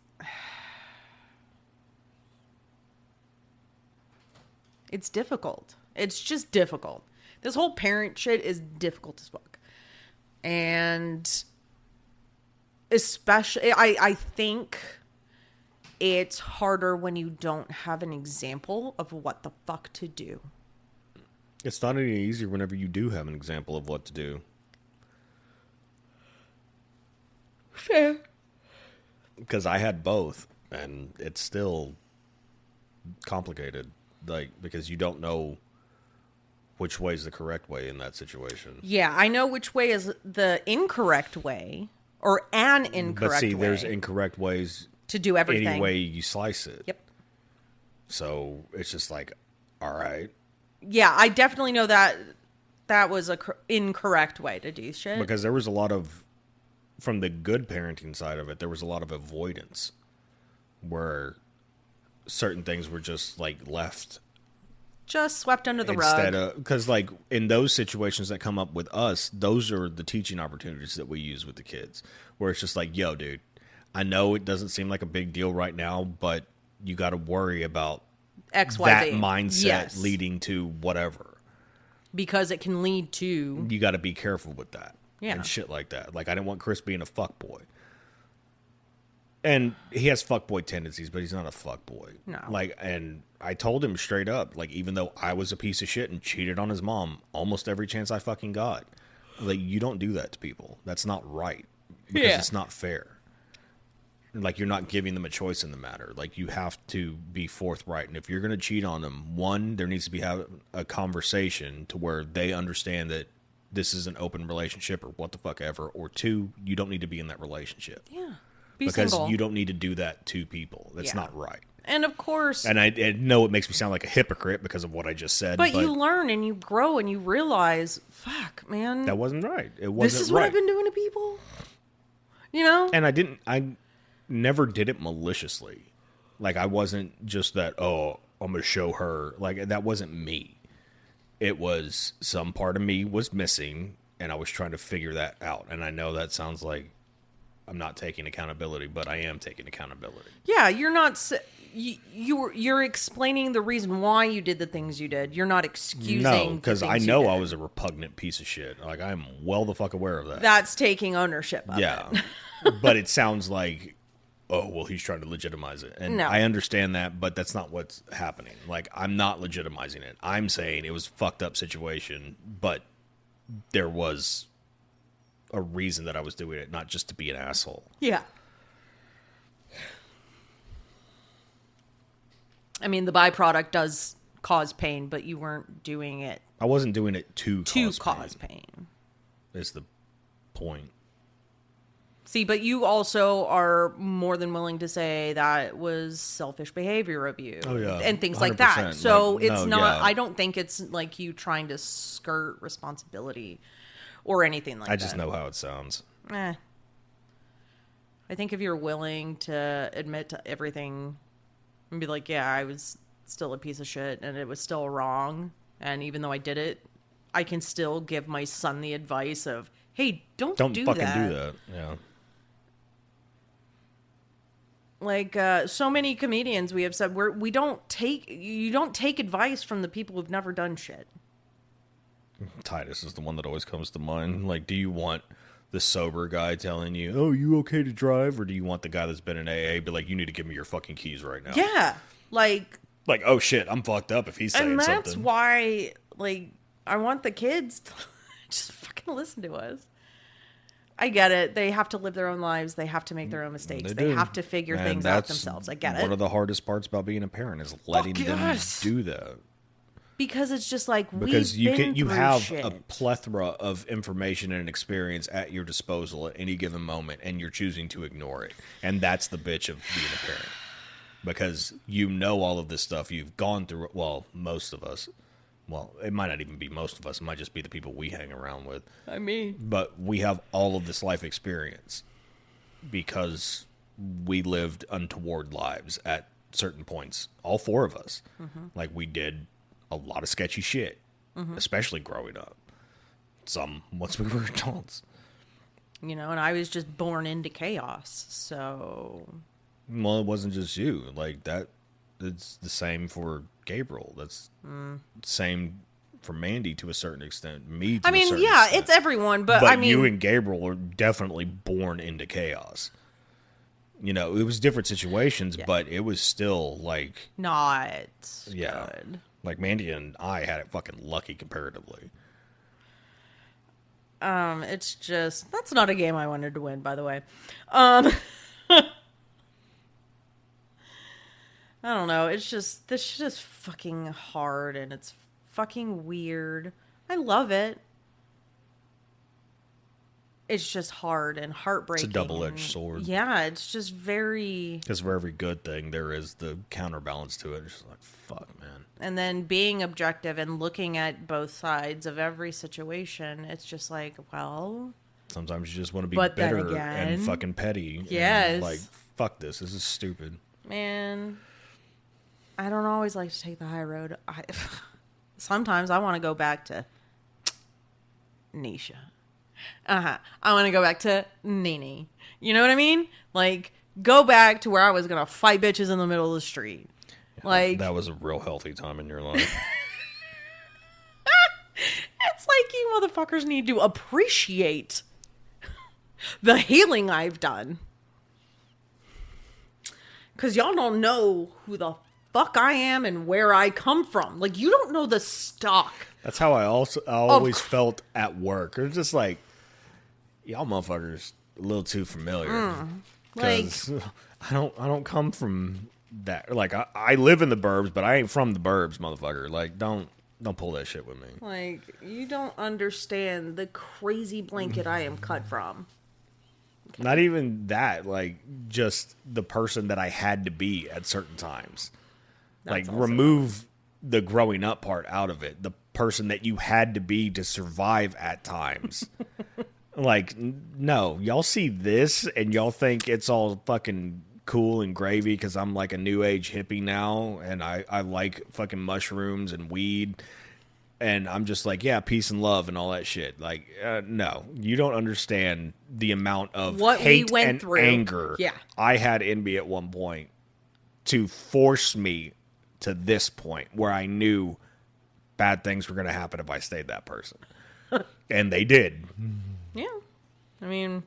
difficult. It's just difficult. This whole parent shit is difficult as fuck. And especially, I think it's harder when you don't have an example of what the fuck to do. It's not any easier whenever you do have an example of what to do. Fair. Because I had both, and it's still complicated. Like, because you don't know which way is the correct way in that situation. Yeah, I know which way is the incorrect way, or an incorrect way. But see, there's incorrect ways to do everything. Any way you slice it. Yep. So it's just like, all right. Yeah, I definitely know that was a incorrect way to do shit. Because there was a lot of, from the good parenting side of it, there was a lot of avoidance where certain things were just like left. Just swept under the rug. Instead of, because like in those situations that come up with us, those are the teaching opportunities that we use with the kids. Where it's just like, yo, dude, I know it doesn't seem like a big deal right now, but you got to worry about XYZ. That mindset leading to whatever. Because it can lead to... You got to be careful with that. Yeah. And shit like that. Like, I didn't want Chris being a fuckboy. And he has fuckboy tendencies, but he's not a fuckboy. No. Like, and I told him straight up, like, even though I was a piece of shit and cheated on his mom almost every chance I fucking got, like, you don't do that to people. That's not right. Because it's not fair. Like, you're not giving them a choice in the matter. Like, you have to be forthright. And if you're going to cheat on them, one, there needs to be a conversation to where they understand that this is an open relationship or what the fuck ever. Or two, you don't need to be in that relationship. Yeah. Because you don't need to do that to people. That's not right. And of course... And I know it makes me sound like a hypocrite because of what I just said. But you learn and you grow and you realize, fuck, man. That wasn't right. It wasn't right. This is what I've been doing to people? You know? And I never did it maliciously. Like, I wasn't just that, oh, I'm going to show her. Like, that wasn't me. It was some part of me was missing, and I was trying to figure that out. And I know that sounds like I'm not taking accountability, but I am taking accountability. Yeah, you're not... You're explaining the reason why you did the things you did. You're not excusing. No, because I know I was a repugnant piece of shit. Like, I'm well the fuck aware of that. That's taking ownership of it. But it sounds like, oh, well, he's trying to legitimize it. And I understand that, but that's not what's happening. Like, I'm not legitimizing it. I'm saying it was a fucked up situation, but there was a reason that I was doing it, not just to be an asshole. Yeah. I mean, the byproduct does cause pain, but you weren't doing it I wasn't doing it to cause pain. Is the point. See, but you also are more than willing to say that was selfish behavior of you. Oh, yeah. And things like that. 100%. So Like, it's no, not, yeah. I don't think it's like you trying to skirt responsibility or anything like that. I just know how it sounds. I think if you're willing to admit to everything and be like, yeah, I was still a piece of shit and it was still wrong. And even though I did it, I can still give my son the advice of, hey, don't do fucking that. do that. Yeah. Like so many comedians we have said you don't take advice from the people who've never done shit. Titus is the one that always comes to mind. Like, do you want the sober guy telling you, "Oh, you okay to drive," or do you want the guy that's been in AA be like, "You need to give me your fucking keys right now"? Yeah, like oh shit, I'm fucked up if he's saying something. And that's why, like, I want the kids to just fucking listen to us. I get it. They have to live their own lives. They have to make their own mistakes. They have to figure things out themselves. I get it. One of the hardest parts about being a parent is letting them do that. Because it's just like because you have shit. a plethora of information and experience at your disposal at any given moment, and you're choosing to ignore it. And that's the bitch of being a parent. Because you know all of this stuff. You've gone through it. Well, most of us. Well, it might not even be most of us. It might just be the people we hang around with. I mean. But we have all of this life experience because we lived untoward lives at certain points. All four of us. Mm-hmm. Like, we did a lot of sketchy shit, especially growing up. Some once we were adults. You know, and I was just born into chaos, so... Well, it wasn't just you. Like, that... It's the same for Gabriel. That's same for Mandy to a certain extent. Me to a certain extent. It's everyone, but I mean... you and Gabriel are definitely born into chaos. You know, it was different situations, but it was still, like... Not good. Like, Mandy and I had it fucking lucky comparatively. It's just... That's not a game I wanted to win, by the way. I don't know. It's just, this shit is fucking hard and it's fucking weird. I love it. It's just hard and heartbreaking. It's a double-edged sword. Yeah, it's just very... Because for every good thing, there is the counterbalance to it. It's just like, fuck, man. And then being objective and looking at both sides of every situation, it's just like, well... Sometimes you just want to be bitter and fucking petty. Yes. And like, fuck this. This is stupid. Man... I don't always like to take the high road. Sometimes I want to go back to Nisha. I want to go back to Nene. You know what I mean? Like, go back to where I was going to fight bitches in the middle of the street. Yeah, like that was a real healthy time in your life. It's like you motherfuckers need to appreciate the healing I've done. Because y'all don't know who the fuck I am and where I come from. Like, you don't know the stock. That's how I always felt at work. It's just like, y'all motherfuckers a little too familiar. Because I don't come from that. Like, I live in the burbs, but I ain't from the burbs, motherfucker. Like, don't pull that shit with me. Like, you don't understand the crazy blanket I am cut from. Okay. Not even that. Like, just the person that I had to be at certain times. Like, remove the growing up part out of it. The person that you had to be to survive at times. Like, no. Y'all see this and y'all think it's all fucking cool and gravy because I'm like a new age hippie now and I like fucking mushrooms and weed. And I'm just like, yeah, peace and love and all that shit. Like, no. You don't understand the amount of hate and anger I had in me at one point to force me to this point where I knew bad things were going to happen if I stayed that person. And they did. Yeah. I mean,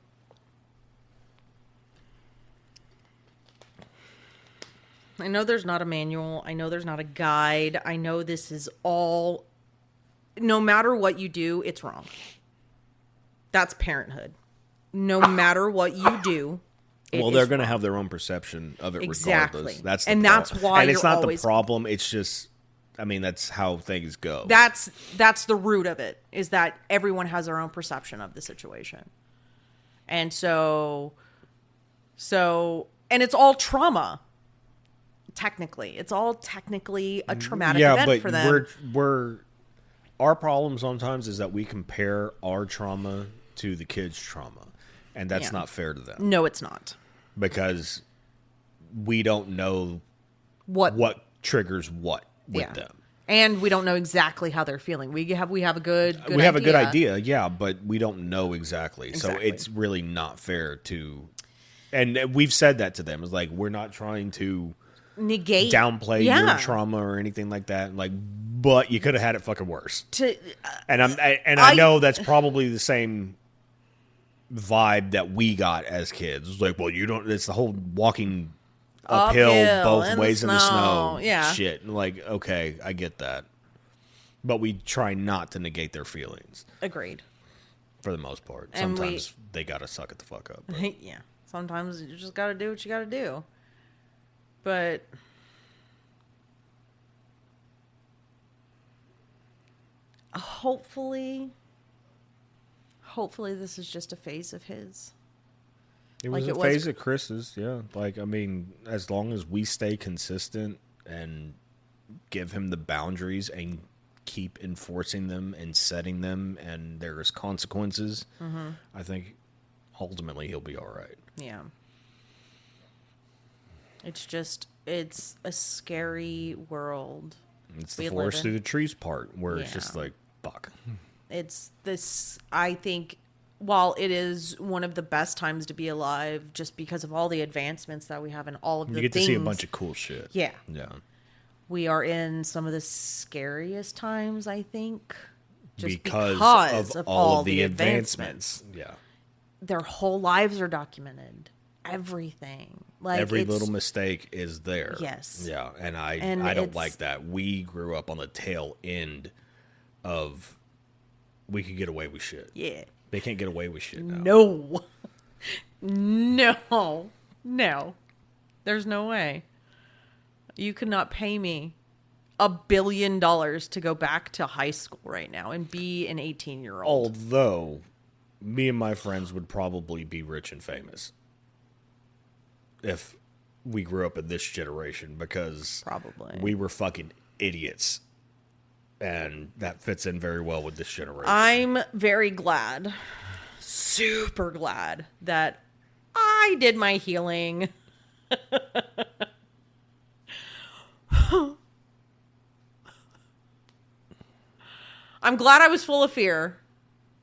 I know there's not a manual. I know there's not a guide. I know this is all, no matter what you do, it's wrong. That's parenthood. No matter what you do. Well, they're going to have their own perception of it regardless. That's why and it's you're not always, the problem. It's just, I mean, that's how things go. That's the root of it, is that everyone has their own perception of the situation. And so and it's all trauma. Technically, it's all technically a traumatic event for them. We're our problem sometimes is that we compare our trauma to the kids' trauma, and that's not fair to them. No, it's not, because we don't know what triggers what with them, and we don't know exactly how they're feeling. We have a good idea, yeah, but we don't know exactly. So it's really not fair to, and we've said that to them. It's like, we're not trying to negate, downplay your trauma or anything like that. Like, but you could have had it fucking worse. I know that's probably the same vibe that we got as kids. It's like, well, you don't. It's the whole walking uphill both ways in the snow. Yeah, shit. Like, okay, I get that, but we try not to negate their feelings. Agreed. For the most part, and sometimes they gotta suck it the fuck up. Yeah, sometimes you just gotta do what you gotta do. But hopefully this is just a phase of his. It was a phase of Chris's, yeah. Like, I mean, as long as we stay consistent and give him the boundaries and keep enforcing them and setting them, and there's consequences, I think ultimately he'll be all right. Yeah. It's a scary world. It's the forest through the trees part where it's just like, fuck. It's this, I think, while it is one of the best times to be alive, just because of all the advancements that we have and all of the things. You get to see a bunch of cool shit. Yeah. Yeah. We are in some of the scariest times, I think. Just because of all the advancements. Yeah. Their whole lives are documented. Everything. Like, every little mistake is there. Yes. Yeah, and I don't like that. We grew up on the tail end of, we could get away with shit. Yeah. They can't get away with shit now. No. There's no way. You could not pay me $1 billion to go back to high school right now and be an 18-year-old. Although, me and my friends would probably be rich and famous if we grew up in this generation, because probably we were fucking idiots, and that fits in very well with this generation. I'm very glad, super glad, that I did my healing. I'm glad I was full of fear,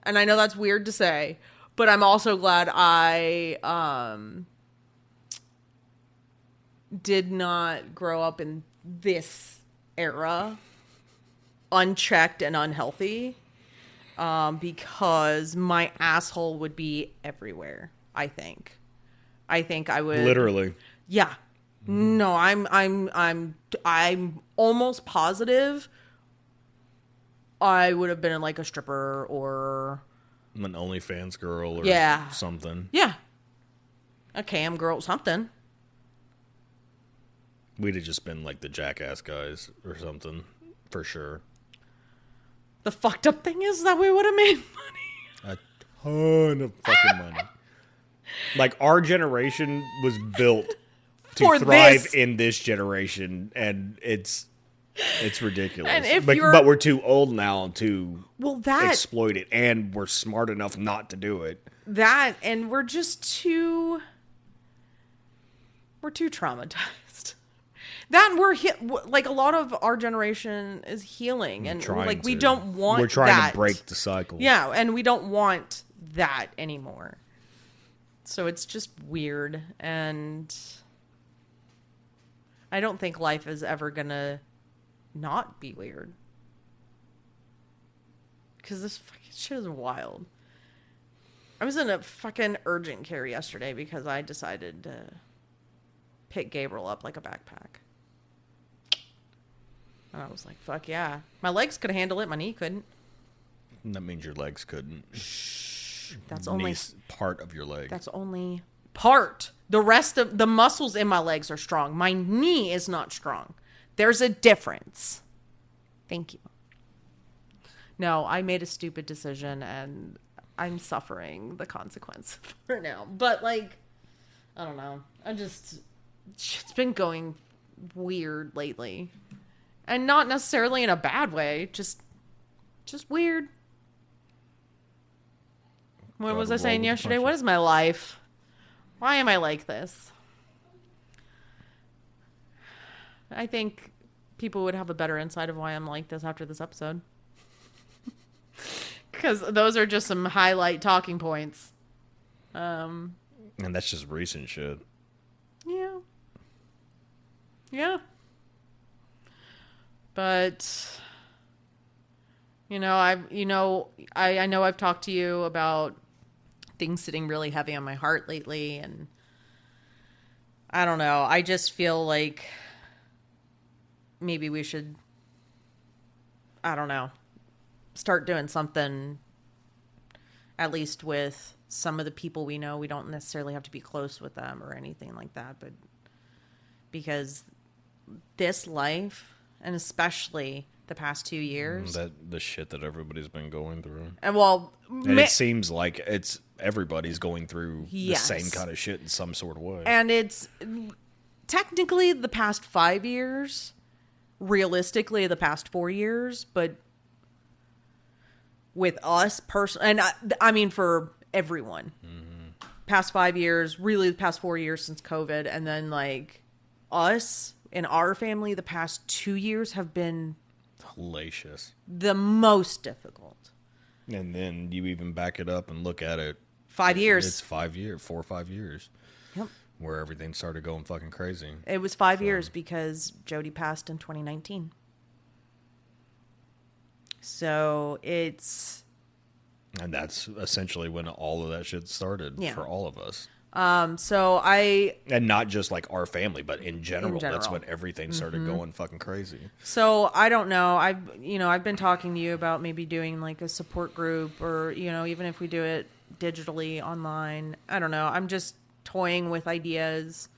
and I know that's weird to say, but I'm also glad I did not grow up in this era unchecked and unhealthy, because my asshole would be everywhere. I think I would literally. Yeah. No, I'm almost positive I would have been like a stripper or an OnlyFans girl or something. Yeah. A cam girl, something. We'd have just been like the Jackass guys or something, for sure. The fucked up thing is that we would have made money. A ton of fucking money. Like, our generation was built to thrive in this generation, and it's ridiculous. And but we're too old now to exploit it, and we're smart enough not to do it. And we're just too traumatized. That, and we're like, a lot of our generation is healing, and like, we don't want that. We're trying to break the cycle. Yeah, and we don't want that anymore. So it's just weird, and I don't think life is ever gonna not be weird, because this fucking shit is wild. I was in a fucking urgent care yesterday because I decided to pick Gabriel up like a backpack. And I was like, fuck yeah. My legs could handle it, my knee couldn't. That means your legs couldn't. That's only part of your leg. That's only part. The rest of the muscles in my legs are strong. My knee is not strong. There's a difference. Thank you. No, I made a stupid decision and I'm suffering the consequence for now. But like, I don't know. It's been going weird lately. And not necessarily in a bad way. Just weird. What was I saying yesterday? What is my life? Why am I like this? I think people would have a better insight of why I'm like this after this episode. Because those are just some highlight talking points. And that's just recent shit. Yeah. Yeah. But I know I've talked to you about things sitting really heavy on my heart lately, and I don't know. I just feel like maybe we should, I don't know, start doing something, at least with some of the people we know. We don't necessarily have to be close with them or anything like that, but because this life, and especially the past 2 years, the shit that everybody's been going through, and it seems like everybody's going through the same kind of shit in some sort of way. And it's technically the past 5 years, realistically the past 4 years, but with us personally, and I mean for everyone, past 5 years, really the past 4 years since COVID, and then like us in our family, the past 2 years have been hellacious, the most difficult. And then you even back it up and look at it. 5 years. It's 5 years, 4 or 5 years. Yep. Where everything started going fucking crazy. It was 5 years because Jody passed in 2019. So it's... And that's essentially when all of that shit started for all of us. And not just like our family, but in general. That's when everything started going fucking crazy. So I don't know. I've been talking to you about maybe doing like a support group, or even if we do it digitally online. I don't know. I'm just toying with ideas.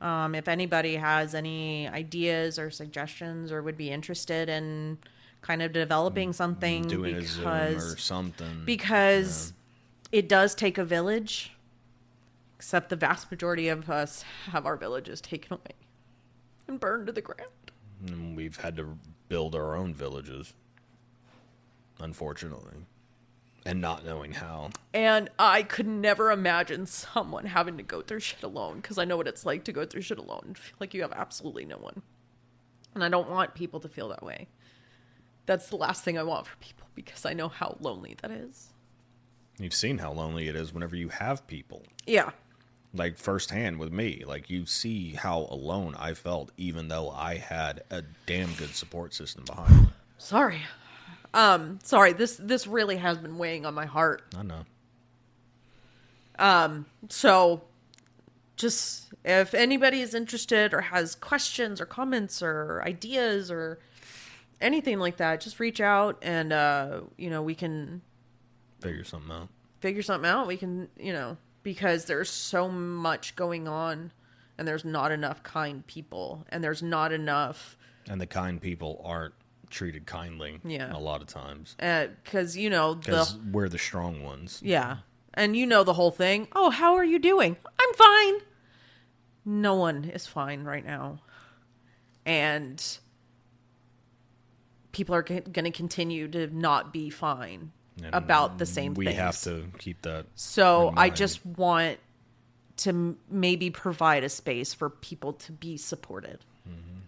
If anybody has any ideas or suggestions or would be interested in kind of developing something, doing a Zoom or something, because it does take a village. Except the vast majority of us have our villages taken away and burned to the ground. And we've had to build our own villages, unfortunately, and not knowing how. And I could never imagine someone having to go through shit alone, because I know what it's like to go through shit alone and feel like you have absolutely no one. And I don't want people to feel that way. That's the last thing I want for people, because I know how lonely that is. You've seen how lonely it is whenever you have people. Yeah. Like firsthand with me, like you see how alone I felt, even though I had a damn good support system behind me. Sorry. This really has been weighing on my heart. I know. So just if anybody is interested or has questions or comments or ideas or anything like that, just reach out and we can figure something out. We can, because there's so much going on and there's not enough kind people and there's not enough. And the kind people aren't treated kindly a lot of times. Because, we're the strong ones. Yeah. And the whole thing. Oh, how are you doing? I'm fine. No one is fine right now. And people are going to continue to not be fine. And about the same things. We have to keep that. So I just want to maybe provide a space for people to be supported. Mm-hmm.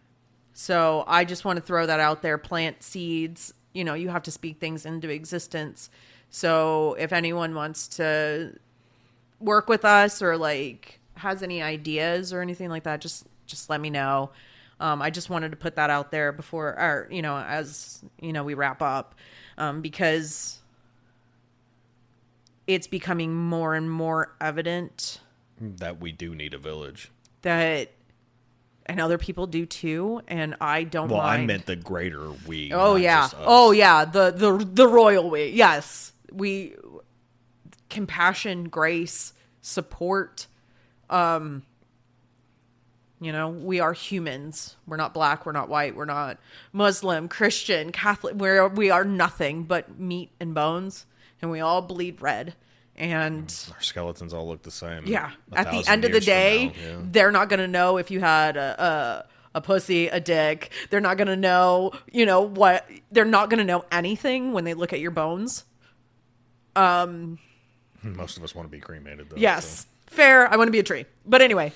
So I just want to throw that out there. Plant seeds. You have to speak things into existence. So if anyone wants to work with us or like has any ideas or anything like that, just let me know. I just wanted to put that out there before, or as we wrap up, because it's becoming more and more evident that we do need a village. And other people do too, and I don't mind. Well, I meant the greater we. Oh yeah. Oh yeah. The royal we. Yes. compassion, grace, support. We are humans. We're not black. We're not white. We're not Muslim, Christian, Catholic. We are nothing but meat and bones, and we all bleed red. And our skeletons all look the same. Yeah. At the end of the day, they're not going to know if you had a pussy, a dick. They're not going to know, what. They're not going to know anything when they look at your bones. Most of us want to be cremated, though. Yes. So. Fair. I want to be a tree. But anyway.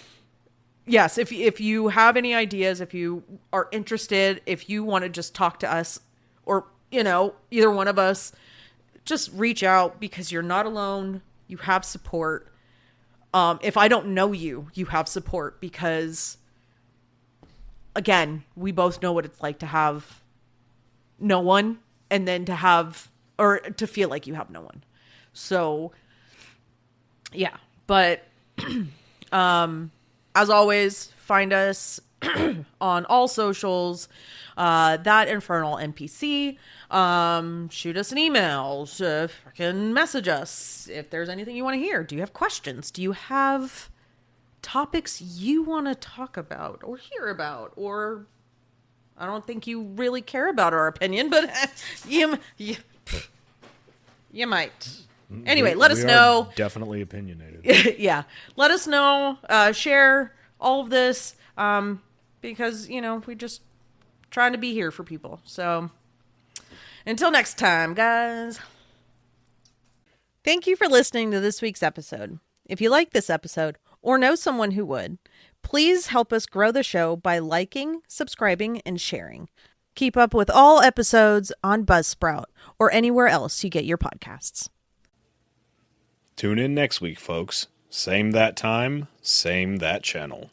Yes, if you have any ideas, if you are interested, if you want to just talk to us or, either one of us, just reach out because you're not alone. You have support. If I don't know you, you have support because, again, we both know what it's like to have no one and then to have, or to feel like you have no one. So, yeah, but, as always, find us on all socials, that Infernal NPC. Shoot us an email, freaking message us if there's anything you want to hear. Do you have questions? Do you have topics you want to talk about or hear about? Or I don't think you really care about our opinion, but you might. Anyway, let us know. Definitely opinionated. Yeah. Let us know. Share all of this. Because, we just trying to be here for people. So until next time, guys. Thank you for listening to this week's episode. If you like this episode or know someone who would, please help us grow the show by liking, subscribing, and sharing. Keep up with all episodes on Buzzsprout or anywhere else you get your podcasts. Tune in next week, folks. Same that time, same that channel.